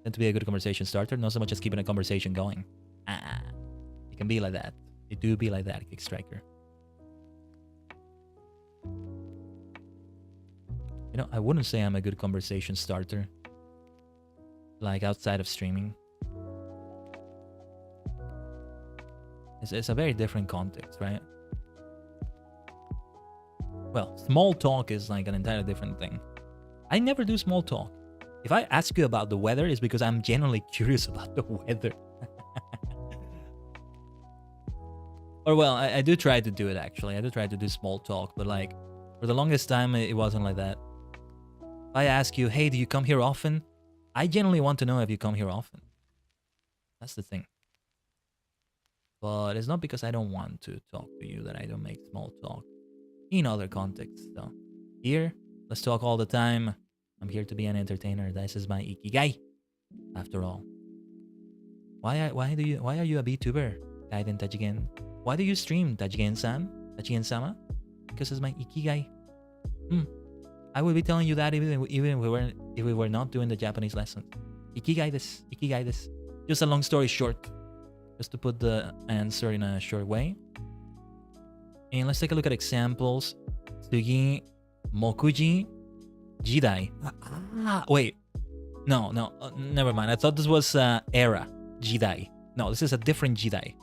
Tend to be a good conversation starter, not so much as keeping a conversation going. You can be like that. You do be like that, Kick Striker. You know, I wouldn't say I'm a good conversation starter. Like outside of streaming. It's a very different context, right? Well, small talk is like an entirely different thing. I never do small talk. If I ask you about the weather, it's because I'm genuinely curious about the weather. Or well, I do try to do it actually. I do try to do small talk, but like for the longest time it wasn't like that. If I ask you, hey, do you come here often? I genuinely want to know if you come here often. That's the thing. But it's not because I don't want to talk to you that I don't make small talk. In other contexts, though. Here, let's talk all the time. I'm here to be an entertainer. This is my ikigai. After all. Why are you a VTuber, Gaiden Tajigen? Why do you stream, Tajigen-san? Tajigen-sama? Because it's my ikigai. I would be telling you that even if we were not doing the Japanese lesson. Ikigai this. Just a long story short. Just to put the answer in a short way. And let's take a look at examples. Tsugi, mokuji, jidai. Wait. No, never mind. I thought this was era, jidai. No, this is a different jidai.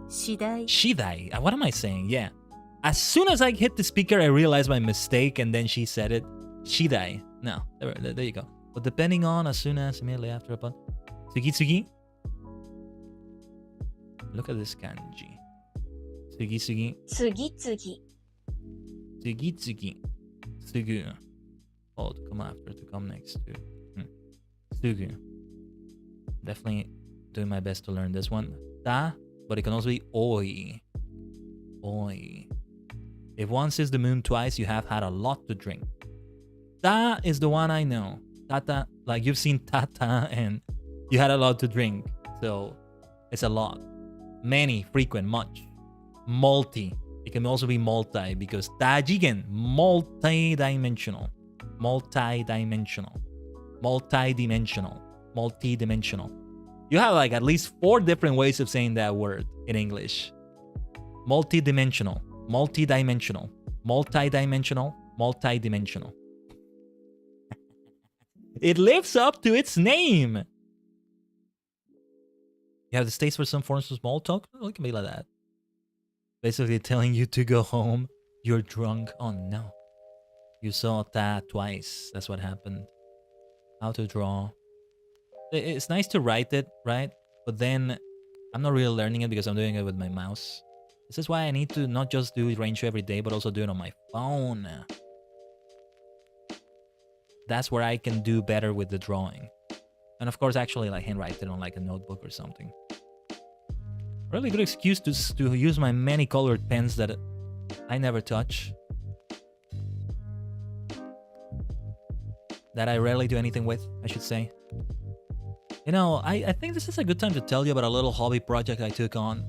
Shidai. What am I saying? Yeah. As soon as I hit the speaker, I realized my mistake, and then she said it. Shidai. No, there you go. But depending on, as soon as, immediately after, upon. Tsugi. Look at this kanji. Tsugi. Sugu. Oh, to come after, to come next to. Sugu. Definitely doing my best to learn this one. Ta, but it can also be oi. Oi. If once is the moon, twice you have had a lot to drink. Ta is the one I know. Tata, like you've seen Tata and you had a lot to drink. So it's a lot. Many, frequent, much. Multi. It can also be multi because Tajigen, multi-dimensional. You have like at least 4 different ways of saying that word in English. Multi-dimensional. It lives up to its name. You have the states for some forms of small talk? Oh, it can be like that. Basically telling you to go home. You're drunk. Oh no. You saw that twice. That's what happened. How to draw. It's nice to write it, right? But then I'm not really learning it because I'm doing it with my mouse. This is why I need to not just do Rancho every day, but also do it on my phone. That's where I can do better with the drawing. And of course, actually like handwrite it on like a notebook or something. Really good excuse to use my many colored pens that I never touch. That I rarely do anything with, I should say. You know, I think this is a good time to tell you about a little hobby project I took on.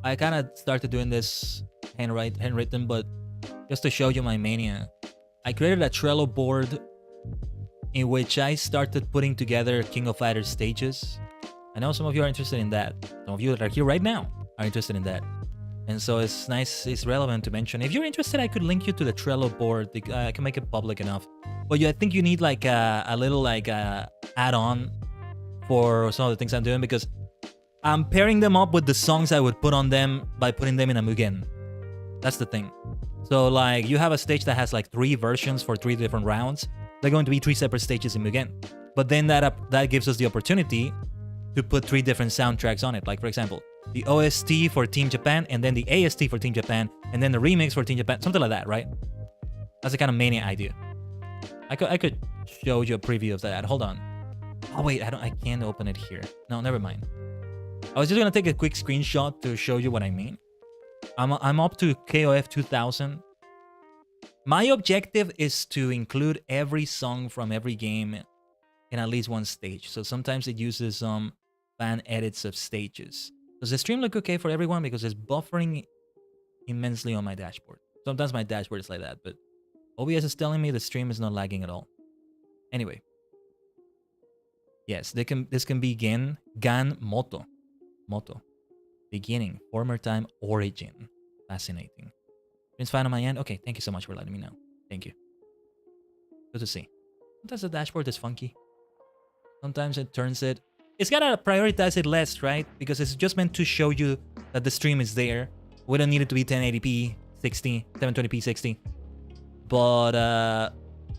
I kind of started doing this handwritten, but just to show you my mania. I created a Trello board in which I started putting together King of Fighters stages. I know some of you are interested in that. Some of you that are here right now are interested in that. And so it's nice, it's relevant to mention. If you're interested, I could link you to the Trello board. I can make it public enough. But I think you need like a little like add-on for some of the things I'm doing, because I'm pairing them up with the songs I would put on them by putting them in a mugen. That's the thing. So like you have a stage that has like 3 versions for 3 different rounds. They're going to be 3 separate stages in mugen. But then that gives us the opportunity to put 3 different soundtracks on it. Like for example, the OST for Team Japan, and then the AST for Team Japan, and then the remix for Team Japan. Something like that, right? That's the kind of mania idea. I could show you a preview of that. Hold on. Oh wait, I can't open it here. No, never mind. I was just gonna take a quick screenshot to show you what I mean. I'm up to KOF 2000. My objective is to include every song from every game in at least one stage. So sometimes it uses some fan edits of stages. Does the stream look okay for everyone? Because it's buffering immensely on my dashboard. Sometimes my dashboard is like that, but OBS is telling me the stream is not lagging at all. Anyway. Yes, this can begin Gan Moto. Moto. Beginning. Former time origin. Fascinating. It's fine on my end? Okay, thank you so much for letting me know. Thank you. Good to see. Sometimes the dashboard is funky. Sometimes it turns it. It's gotta prioritize it less, right? Because it's just meant to show you that the stream is there. We don't need it to be 1080p, 60, 720p, 60. But,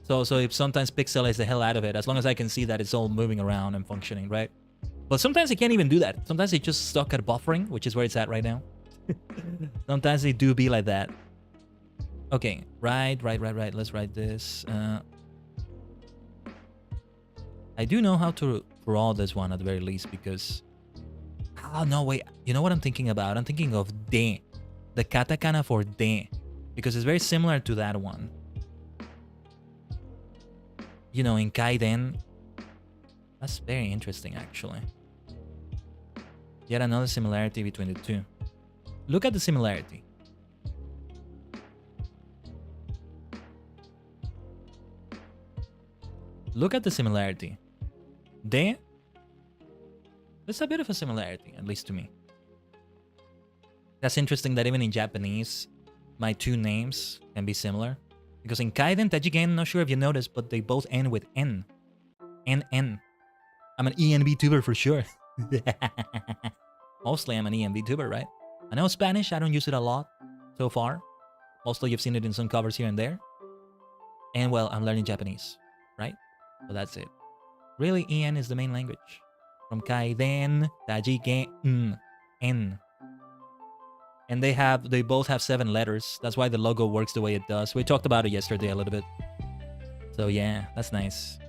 so it sometimes pixelates the hell out of it, as long as I can see that it's all moving around and functioning, right? But sometimes it can't even do that. Sometimes it just stuck at buffering, which is where it's at right now. Sometimes they do be like that. Okay, right. Let's write this. I do know how to draw this one at the very least, because... Oh, no, wait. You know what I'm thinking about? I'm thinking of de. The katakana for de. Because it's very similar to that one. You know, in Kaiden. That's very interesting, actually. Yet another similarity between the two. Look at the similarity. Look at the similarity. De. There's a bit of a similarity, at least to me. That's interesting that even in Japanese, my 2 names can be similar. Because in Kaiden, Tajigen, not sure if you noticed, but they both end with N. NN. I'm an VTuber for sure. Mostly I'm an VTuber, right? I know Spanish, I don't use it a lot so far. Mostly you've seen it in some covers here and there. And well, I'm learning Japanese, right? So that's it. Really, EN is the main language. From Kaiden, Tajigen, N. And they both have 7 letters. That's why the logo works the way it does. We talked about it yesterday a little bit. So yeah, that's nice.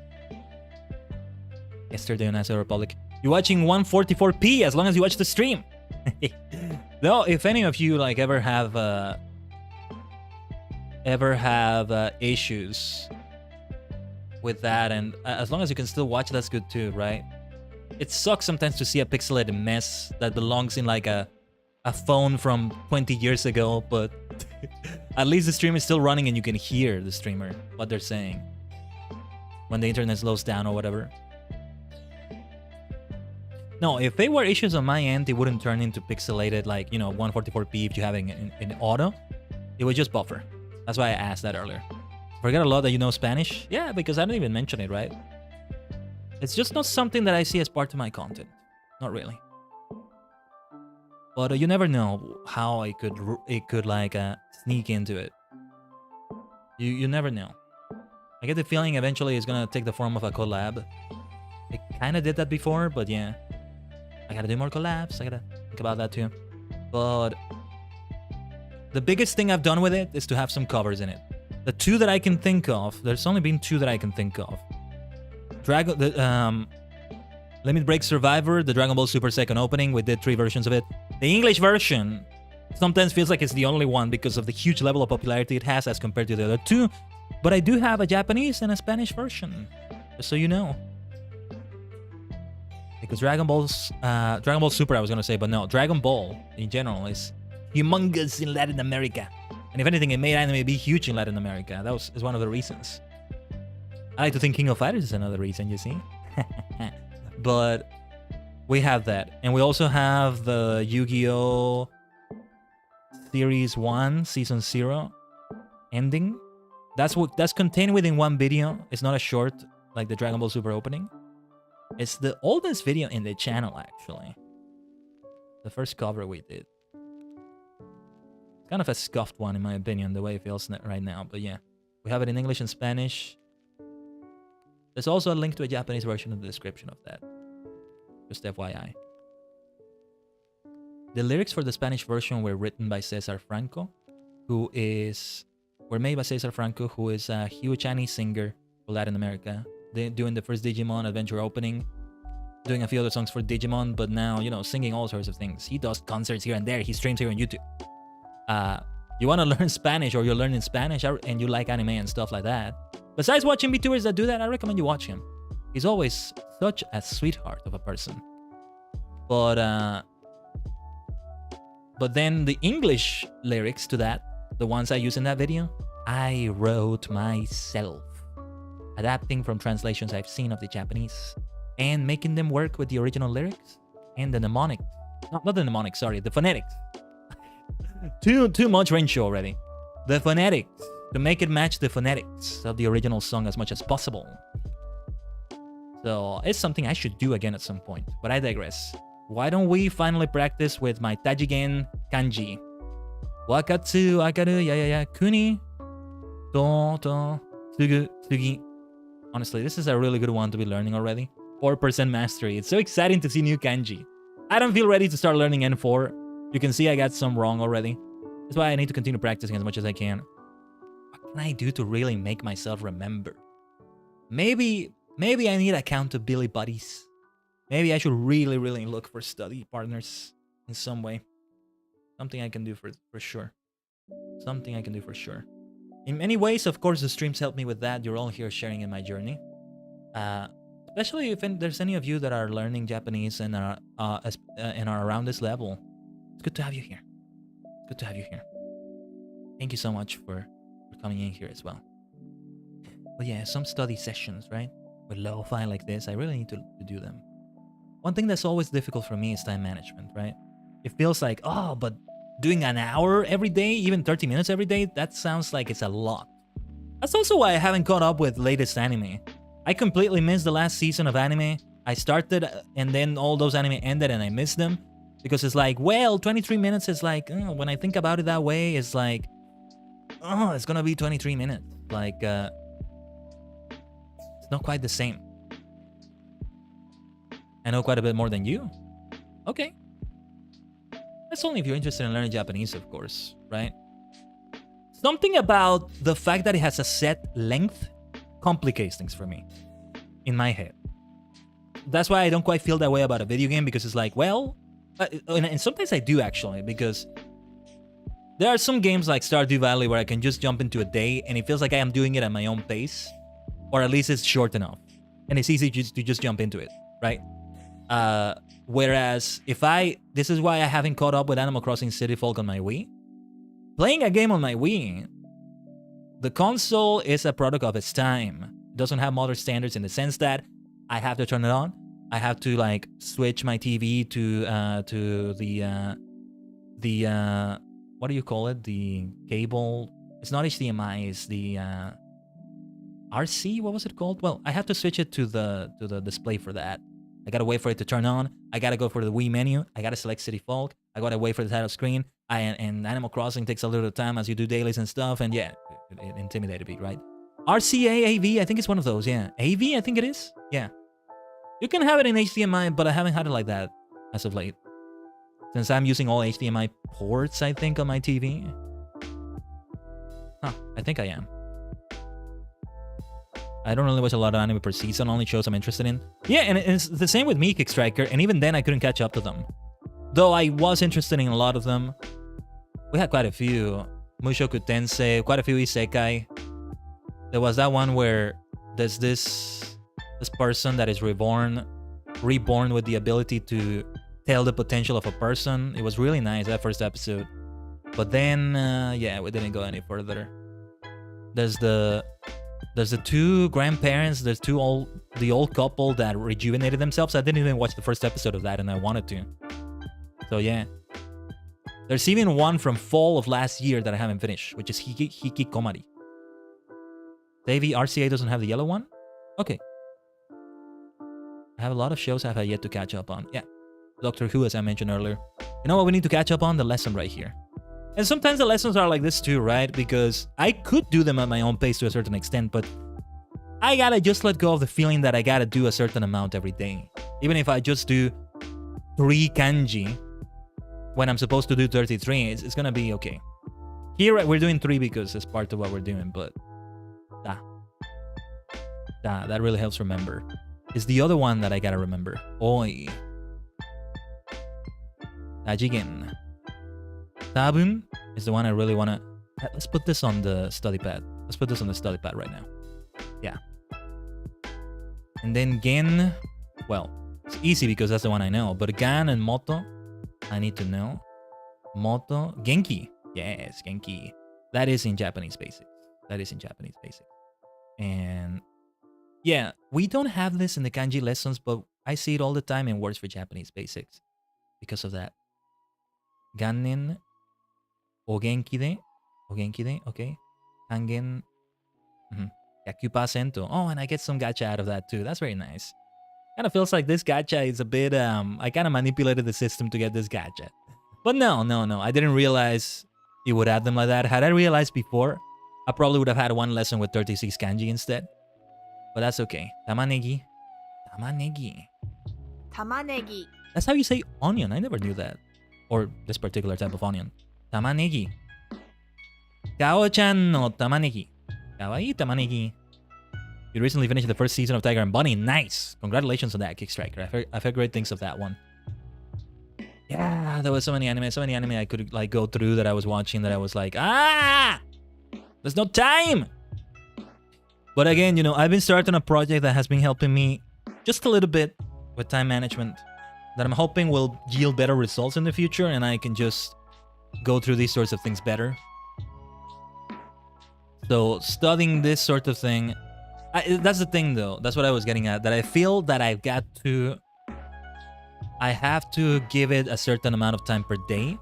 Yesterday on Asset Republic. You're watching 144p as long as you watch the stream. Though, if any of you like ever have issues with that, and as long as you can still watch, that's good too, right? It sucks sometimes to see a pixelated mess that belongs in like a phone from 20 years ago, but at least the stream is still running and you can hear the streamer, what they're saying when the internet slows down or whatever. No, if they were issues on my end, it wouldn't turn into pixelated, like, you know, 144p if you have it in auto. It would just buffer. That's why I asked that earlier. Forget a lot that you know Spanish? Yeah, because I didn't even mention it, right? It's just not something that I see as part of my content. Not really. But you never know how it could like sneak into it. You never know. I get the feeling eventually it's gonna take the form of a collab. It kind of did that before, but yeah. I gotta do more collabs. I gotta think about that too. But the biggest thing I've done with it is to have some covers in it. The 2 that I can think of, there's only been 2 that I can think of. Limit Break Survivor, the Dragon Ball Super second opening. We did 3 versions of it. The English version sometimes feels like it's the only one because of the huge level of popularity it has as compared to the other 2. But I do have a Japanese and a Spanish version, just so you know. Because Dragon Ball Super, I was gonna say, but no, Dragon Ball in general is humongous in Latin America. And if anything, it made anime be huge in Latin America. That is one of the reasons. I like to think King of Fighters is another reason, you see. But we have that. And we also have the Yu-Gi-Oh! Series 1, Season 0 ending. That's contained within one video. It's not a short like the Dragon Ball Super opening. It's the oldest video in the channel, actually. The first cover we did. Kind of a scuffed one, in my opinion, the way it feels right now. But yeah, we have it in English and Spanish. There's also a link to a Japanese version in the description of that. Just FYI. The lyrics for the Spanish version were written by Cesar Franco, were made by Cesar Franco, who is a huge Chinese singer for Latin America. Doing the first Digimon Adventure opening, doing a few other songs for Digimon, but now, you know, singing all sorts of things. He does concerts here and there. He streams here on YouTube. You want to learn Spanish, or you're learning Spanish and you like anime and stuff like that. Besides watching VTubers that do that, I recommend you watch him. He's always such a sweetheart of a person. But then the English lyrics to that, the ones I use in that video, I wrote myself. Adapting from translations I've seen of the Japanese and making them work with the original lyrics and the mnemonics. Not the mnemonics, sorry, the phonetics. Too much Rensho already. The phonetics, to make it match the phonetics of the original song as much as possible. So it's something I should do again at some point, but I digress. Why don't we finally practice with my Tajigen kanji? Wakatsu, akaru, ya, kuni, to, tsugu, tsugi. Honestly, this is a really good one to be learning already. 4% mastery. It's so exciting to see new kanji. I don't feel ready to start learning N4. You can see I got some wrong already. That's why I need to continue practicing as much as I can. What can I do to really make myself remember? Maybe I need accountability buddies. Maybe I should really look for study partners in some way. Something I can do for sure. Something I can do for sure. In many ways, of course, the streams help me with that. You're all here sharing in my journey. Especially if there's any of you that are learning Japanese and are around this level. It's good to have you here. It's good to have you here. Thank you so much for coming in here as well. But yeah, some study sessions, right? With lo-fi like this, I really need to do them. One thing that's always difficult for me is time management, right? It feels like, oh, but doing an hour every day, even 30 minutes every day, that sounds like it's a lot. That's also why I haven't caught up with latest anime. I completely missed the last season of anime. I started and then all those anime ended and I missed them. Because it's like, well, 23 minutes is like, when I think about it that way, it's like, oh, it's gonna be 23 minutes. Like, it's not quite the same. I know quite a bit more than you. Okay. That's only if you're interested in learning Japanese, of course, right? Something about the fact that it has a set length complicates things for me in my head. That's why I don't quite feel that way about a video game, because it's like, well, and sometimes I do actually, because there are some games like Stardew Valley where I can just jump into a day and it feels like I am doing it at my own pace, or at least it's short enough and it's easy to just jump into it, right? Whereas this is why I haven't caught up with Animal Crossing City Folk on my Wii. Playing a game on my Wii, the console is a product of its time. It doesn't have modern standards in the sense that I have to turn it on. I have to like switch my TV to the what do you call it? The cable. It's not HDMI. It's the RC. What was it called? Well, I have to switch it to the display for that. I gotta wait for it to turn on. I gotta go for the Wii menu. I gotta select City Folk. I gotta wait for the title screen. And Animal Crossing takes a little time as you do dailies and stuff. And yeah, it intimidated me, right? RCA AV, I think it's one of those. Yeah, AV, I think it is. Yeah, you can have it in HDMI, but I haven't had it like that as of late. Since I'm using all HDMI ports, I think, on my TV. Huh, I think I am. I don't really watch a lot of anime per season, only shows I'm interested in. Yeah, and it's the same with me, Kick Striker, and even then I couldn't catch up to them. Though I was interested in a lot of them. We had quite a few. Mushoku Tensei, quite a few isekai. There was that one where there's this person that is reborn with the ability to tell the potential of a person. It was really nice, that first episode. But then, yeah, we didn't go any further. There's the there's the two grandparents, there's the old couple that rejuvenated themselves. I didn't even watch the first episode of that and I wanted to. So yeah. There's even one from fall of last year that I haven't finished, which is Hikikomari. Davey, RCA doesn't have the yellow one? Okay. I have a lot of shows I have yet to catch up on. Yeah. Doctor Who, as I mentioned earlier. You know what we need to catch up on? The lesson right here. And sometimes the lessons are like this too, right? Because I could do them at my own pace to a certain extent, but I gotta just let go of the feeling that I gotta do a certain amount every day. Even if I just do 3 kanji when I'm supposed to do 33, it's gonna be okay. Here we're doing 3 because it's part of what we're doing, but that really helps remember. It's the other one that I gotta remember. Oi. Dajigen. Tabun is the one I really wanna... Let's put this on the study pad. Let's put this on the study pad right now. Yeah. And then Gen... Well, it's easy because that's the one I know. But Gan and Moto, I need to know. Moto... Genki. Yes, Genki. That is in Japanese basics. That is in Japanese basics. And... yeah, we don't have this in the kanji lessons, but I see it all the time in words for Japanese basics. Because of that. Gannen... Ogenki de, okay. Tangen, 100%. Oh, and I get some gacha out of that too. That's very nice. Kind of feels like this gacha is a bit, I kind of manipulated the system to get this gacha. But no. I didn't realize it would add them like that. Had I realized before, I probably would have had one lesson with 36 kanji instead. But that's okay. Tamanegi. Tamanegi. That's how you say onion. I never knew that. Or this particular type of onion. Tamanegi. Kao-chan no tamanegi. Kawaii tamanegi. You recently finished the first season of Tiger and Bunny. Nice. Congratulations on that, Kickstriker. I've heard great things of that one. Yeah, there was so many anime I could like go through that I was watching that I was like, there's no time. But again, you know, I've been starting a project that has been helping me just a little bit with time management that I'm hoping will yield better results in the future and I can just go through these sorts of things better. So studying this sort of thing, that's the thing though. That's what I was getting at. That I feel that I have to give it a certain amount of time per day.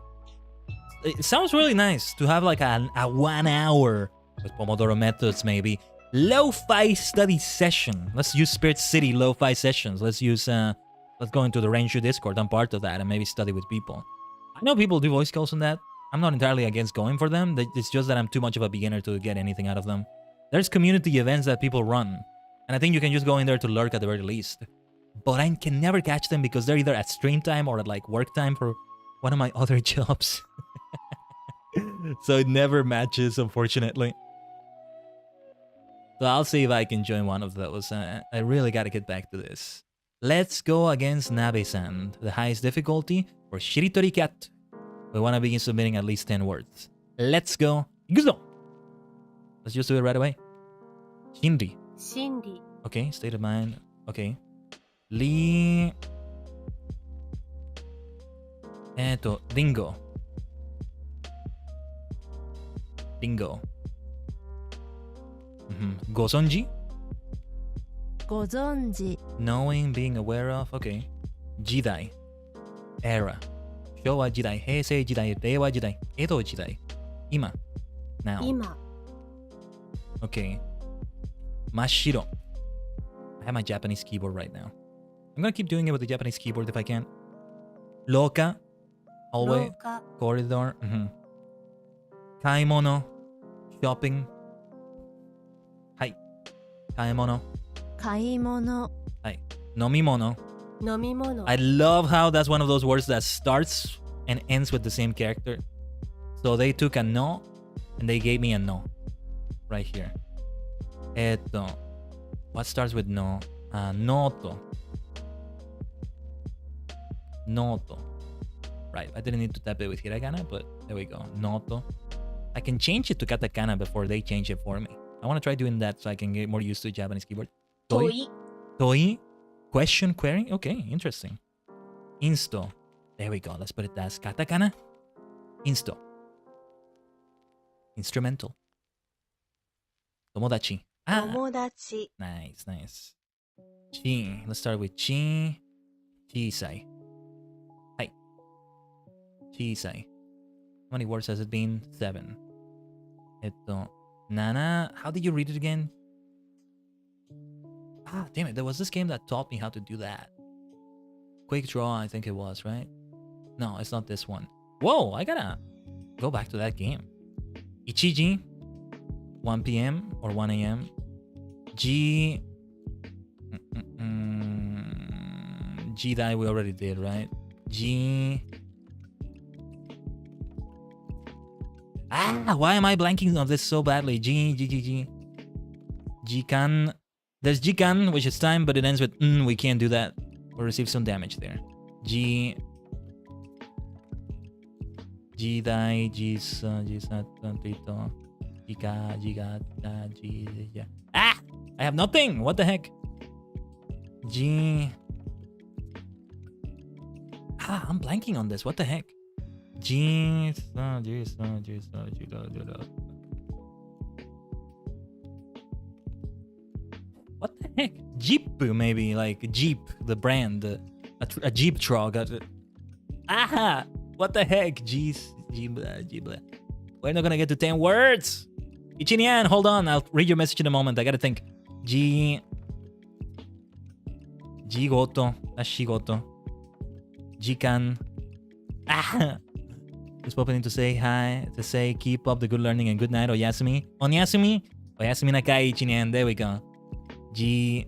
It sounds really nice to have like a 1 hour with Pomodoro methods maybe. Lo-fi study session. Let's use Spirit City lo-fi sessions. Let's go into the Renshu Discord. I'm part of that and maybe study with people. I know people do voice calls on that. I'm not entirely against going for them. It's just that I'm too much of a beginner to get anything out of them. There's community events that people run. And I think you can just go in there to lurk at the very least. But I can never catch them because they're either at stream time or at like work time for one of my other jobs. So it never matches, unfortunately. So I'll see if I can join one of those. I really gotta get back to this. Let's go against Nabe-san. The highest difficulty for Shiritori Cat. We want to begin submitting at least 10 words. Let's go. Ikuzo! Let's just do it right away. Shinri. Okay, state of mind. Okay. Dingo. Gozonji? Knowing, being aware of. Okay. Jidai. Era. Showa Jidai. Heisei Jidai. Reiwa Jidai. Edo Jidai. Ima. Now. Okay. Mashiro. I have my Japanese keyboard right now. I'm gonna keep doing it with the Japanese keyboard if I can. Loka. Hallway. Corridor. Kaimono. Shopping. Hai. Kaimono. Hai. Nomimono. I love how that's one of those words that starts and ends with the same character. So they took a no and they gave me a no. Right here. What starts with no? Noto. Right, I didn't need to type it with hiragana, but there we go. Noto. I can change it to katakana before they change it for me. I want to try doing that so I can get more used to Japanese keyboard. Toi. Question query? Okay, interesting. Insto. There we go. Let's put it as katakana. Insto. Instrumental. Tomodachi. 友達 Nice, nice. Chi. Let's start with chi. Chisai. Hi. Chisai. How many words has it been? 7. Nana. How did you read it again? Ah, damn it. There was this game that taught me how to do that. Quick Draw, I think it was, right? No, it's not this one. Whoa, I gotta go back to that game. Ichiji. 1 p.m. or 1 a.m. G. Jidai we already did, right? G. Why am I blanking on this so badly? G. Jikan. There's Jikan, which is time, but it ends with we can't do that. We'll receive some damage there. G. Jidai, Jisatantito. Jika. I have nothing. What the heck? G. I'm blanking on this. What the heck? G. What the heck? Jeep, maybe like Jeep, the brand, a Jeep truck. What the heck? Jeez. We're not gonna get to 10 words. Ichinian, hold on. I'll read your message in a moment. I gotta think. Jigoto. That's shigoto. Jikan. Just popping in to say hi. To say keep up the good learning and good night. Oyasumi. Onyasumi. Oyasumi nakai Ichinian. There we go. I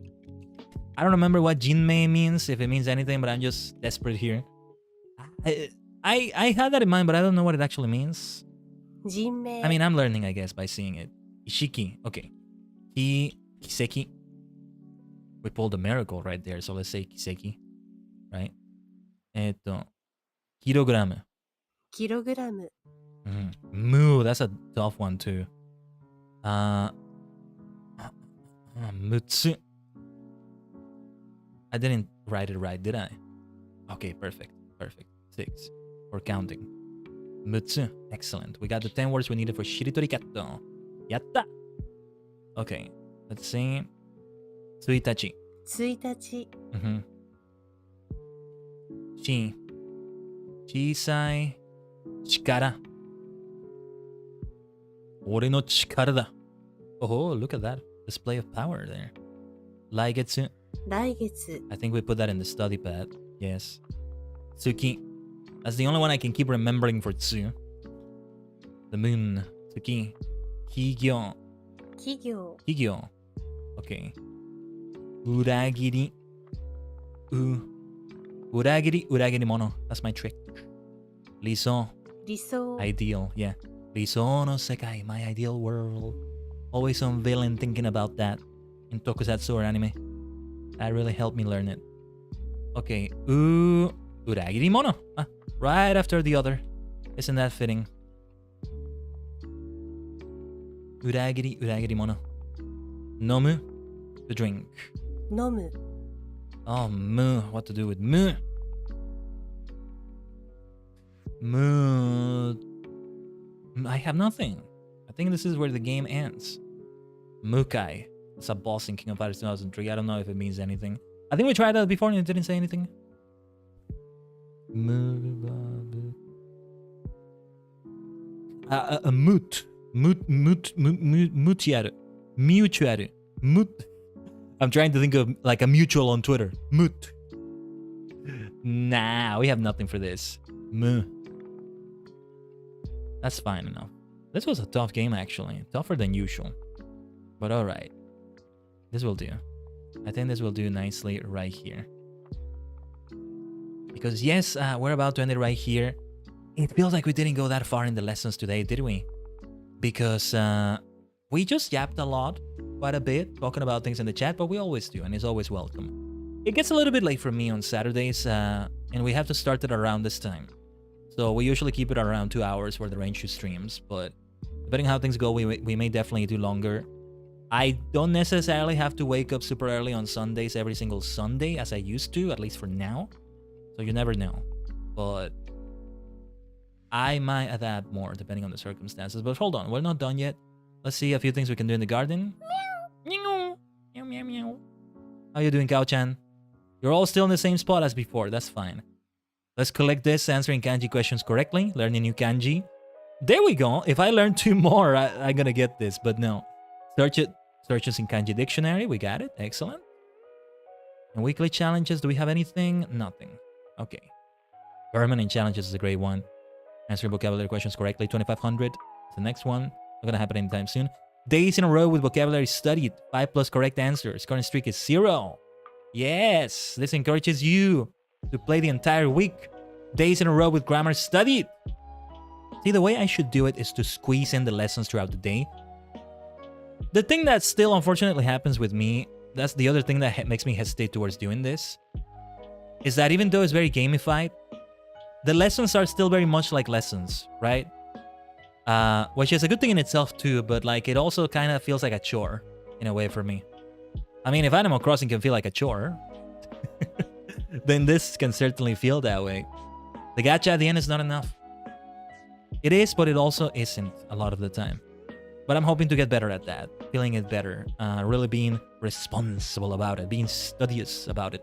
don't remember what Jinmei means, if it means anything, but I'm just desperate here. I had that in mind, but I don't know what it actually means. 人名 I mean, I'm learning, I guess, by seeing it. Ishiki. Okay. Kiseki. We pulled a miracle right there, so let's say kiseki. Right? Kilogram. キログラム Moo, that's a tough one too. Mutsu. I didn't write it right, did I? Okay, perfect. 6. For counting. Mutsu. Excellent. We got the 10 words we needed for Shiritori Katto. Yatta! Okay, let's see. Tsuitachi. 1日 Chi. Chisai. Chikara. Ore no chikara da. Oh, look at that. Display of power there. Laigetsu. 来月 I think we put that in the study pad. Yes. Tsuki. That's the only one I can keep remembering for Tsu. The moon. Tsuki. Higyo. 企業 Higyo. Okay. Uragiri. Uragiri mono. That's my trick. Liso. 理想 Ideal. Yeah. Liso no sekai. My ideal world. Always some villain thinking about that in tokusatsu or anime. That really helped me learn it. Okay. Uragiri mono. Right after the other. Isn't that fitting? Uragiri mono. Nomu. To drink. 飲む Oh, mu. What to do with mu? Mu. I have nothing. I think this is where the game ends. Mukai. It's a boss in King of Fighters 2003. I don't know if it means anything. I think we tried that before and it didn't say anything. Mutual. Mut. I'm trying to think of like a mutual on Twitter. Mut. Nah, we have nothing for this. Mu. That's fine enough. This was a tough game actually. Tougher than usual. But alright. This will do. I think this will do nicely right here. Because yes, we're about to end it right here. It feels like we didn't go that far in the lessons today, did we? Because we just yapped a lot, quite a bit, talking about things in the chat, but we always do, and it's always welcome. It gets a little bit late for me on Saturdays, and we have to start it around this time. So we usually keep it around 2 hours for the Rainshu streams, but depending on how things go, we may definitely do longer. I don't necessarily have to wake up super early on Sundays every single Sunday as I used to, at least for now. So you never know. But I might adapt more depending on the circumstances. But hold on, we're not done yet. Let's see a few things we can do in the garden. Meow. meow, meow. How you doing, Kao-chan? You're all still in the same spot as before. That's fine. Let's collect this, answering kanji questions correctly, learning new kanji. There we go. If I learn 2 more, I'm gonna get this, but no. Searches in kanji dictionary. We got it. Excellent. And weekly challenges. Do we have anything? Nothing. Okay. Permanent challenges is a great one. Answering vocabulary questions correctly. 2,500. The next one. Not gonna happen anytime soon. Days in a row with vocabulary studied. 5+ correct answers. Current streak is 0. Yes. This encourages you to play the entire week. Days in a row with grammar studied. See, the way I should do it is to squeeze in the lessons throughout the day. The thing that still unfortunately happens with me, that's the other thing that makes me hesitate towards doing this, is that even though it's very gamified, the lessons are still very much like lessons, right? Which is a good thing in itself too, but like it also kind of feels like a chore in a way for me. I mean, if Animal Crossing can feel like a chore, then this can certainly feel that way. The gacha at the end is not enough. It is, but it also isn't a lot of the time. But I'm hoping to get better at that, feeling it better, really being responsible about it, being studious about it,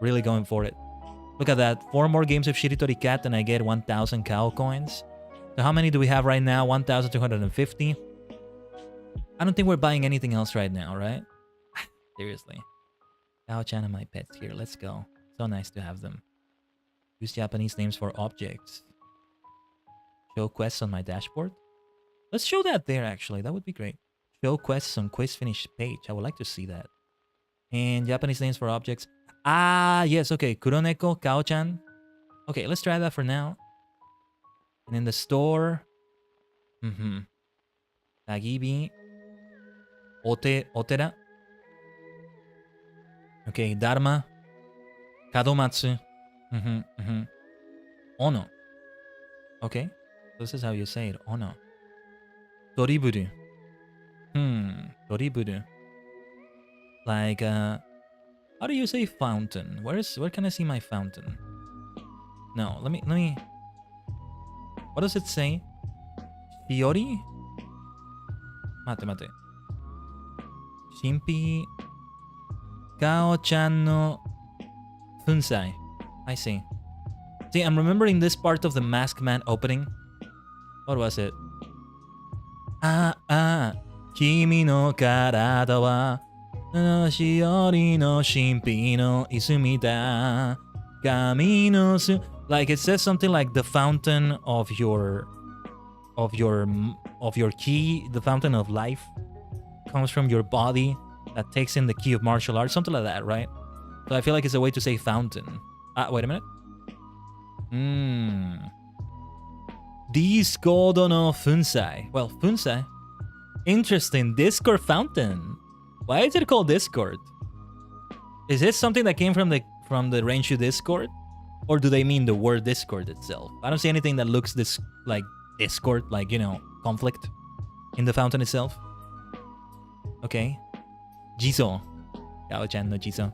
really going for it. Look at that, 4 more games of Shiritori Cat and I get 1,000 cow coins. So how many do we have right now? 1,250. I don't think we're buying anything else right now, right? Seriously. Kao-chan and my pets here, let's go. So nice to have them. Use Japanese names for objects. Show quests on my dashboard. Let's show that there, actually. That would be great. Show quests on quiz finish page. I would like to see that. And Japanese names for objects. Ah, yes, okay. Kuroneko, Kao-chan. Okay, let's try that for now. And in the store... Tagibi. Otera. Okay, Dharma. Kadomatsu. Ono. Okay. This is how you say it. Ono. Doriburu. Doriburu. Like, how do you say fountain? Where can I see my fountain? No, let me... What does it say? Shiori? Mate. Shimpi... Kao-chan no... Funsai. I see. See, I'm remembering this part of the Masked Man opening. What was it? Kimi no karada wa shiori no shimpi no izumi da. Kami no su... Like it says something like the fountain of your ki, the fountain of life comes from your body that takes in the key of martial arts, something like that, right? So I feel like it's a way to say fountain. Wait a minute. Discord no Funsai. Well, Funsai. Interesting. Discord fountain. Why is it called Discord? Is this something that came from the Renshu Discord? Or do they mean the word Discord itself? I don't see anything that looks like Discord, like, you know, conflict in the fountain itself. Okay. Jiso. Kao-chan no Jiso.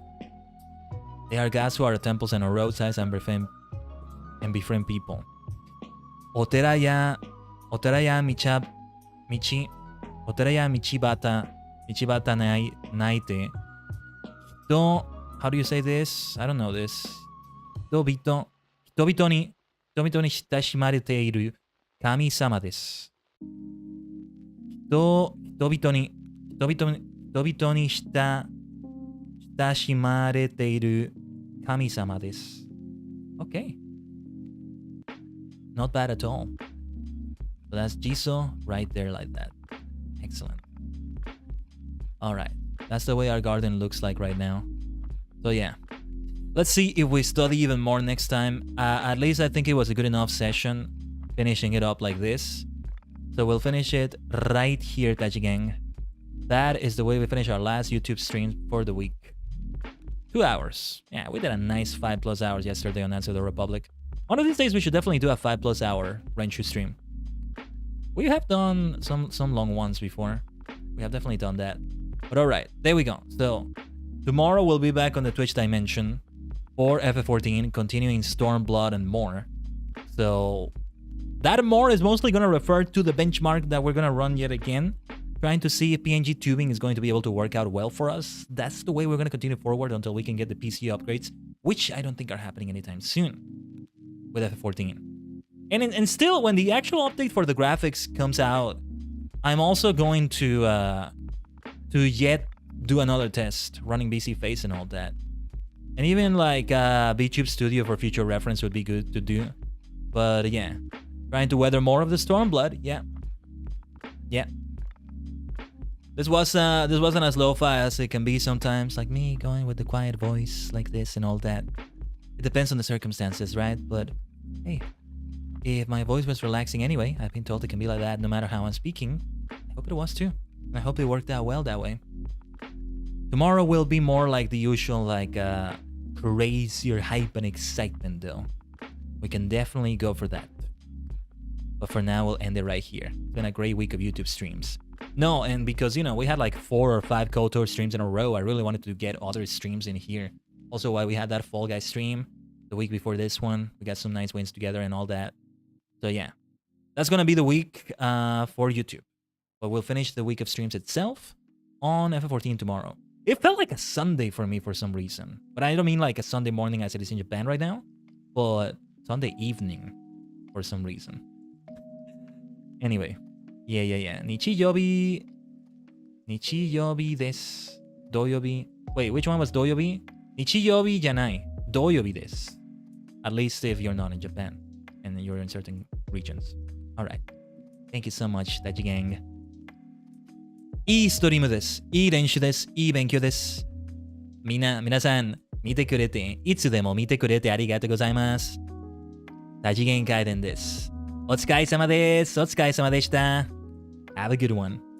They are gods who are at temples and on roadsides and befriend people. Otera ya michibata naite. How do you say this? I don't know this. 人々に親しまれている神様です。人々に親しまれている神様です。Okay. Not bad at all. So that's Jiso right there like that. Excellent. Alright. That's the way our garden looks like right now. So yeah. Let's see if we study even more next time. At least I think it was a good enough session, finishing it up like this. So we'll finish it right here, Tachi Gang. That is the way we finish our last YouTube stream for the week. 2 hours. Yeah, we did a nice 5+ hours yesterday on Answer the Republic. One of these days we should definitely do a 5+ hour Renshu stream. We have done some long ones before. We have definitely done that. But alright, there we go. So, tomorrow we'll be back on the Twitch dimension for FF14, continuing Stormblood and more. So, that more is mostly going to refer to the benchmark that we're going to run yet again. trying to see if PNG tubing is going to be able to work out well for us. That's the way we're going to continue forward until we can get the PC upgrades, which I don't think are happening anytime soon with FF14. And still, when the actual update for the graphics comes out, I'm also going to yet do another test running BC Face and all that. And even like VTube Studio for future reference would be good to do. But yeah, trying to weather more of the Stormblood. Yeah. This wasn't as lo-fi as it can be sometimes, like me going with the quiet voice like this and all that. It depends on the circumstances, right? But hey, if my voice was relaxing anyway, I've been told it can be like that no matter how I'm speaking. I hope it was too. I hope it worked out well that way. Tomorrow will be more like the usual, like crazier hype and excitement though. We can definitely go for that. But for now, we'll end it right here. It's been a great week of YouTube streams. No, and because, we had like 4 or 5 KOTOR streams in a row, I really wanted to get other streams in here. Also, while we had that Fall Guys stream the week before this one, we got some nice wins together and all that. So yeah, that's going to be the week for YouTube. But we'll finish the week of streams itself on FF14 tomorrow. It felt like a Sunday for me for some reason. But I don't mean like a Sunday morning as it is in Japan right now, but Sunday evening for some reason. Anyway, yeah. 日曜日です。土曜日。Wait, which one was 土曜日? 日曜日じゃない。土曜日です。At least if you're not in Japan and you're in certain regions. Alright. Thank you so much, Dachi Gang. いいストリームです。いい練習です。いい勉強です。皆さん、見てくれて、いつでも見てくれてありがとうございます。多次元回転です。お疲れ様です。お疲れ様でした。Have a good one.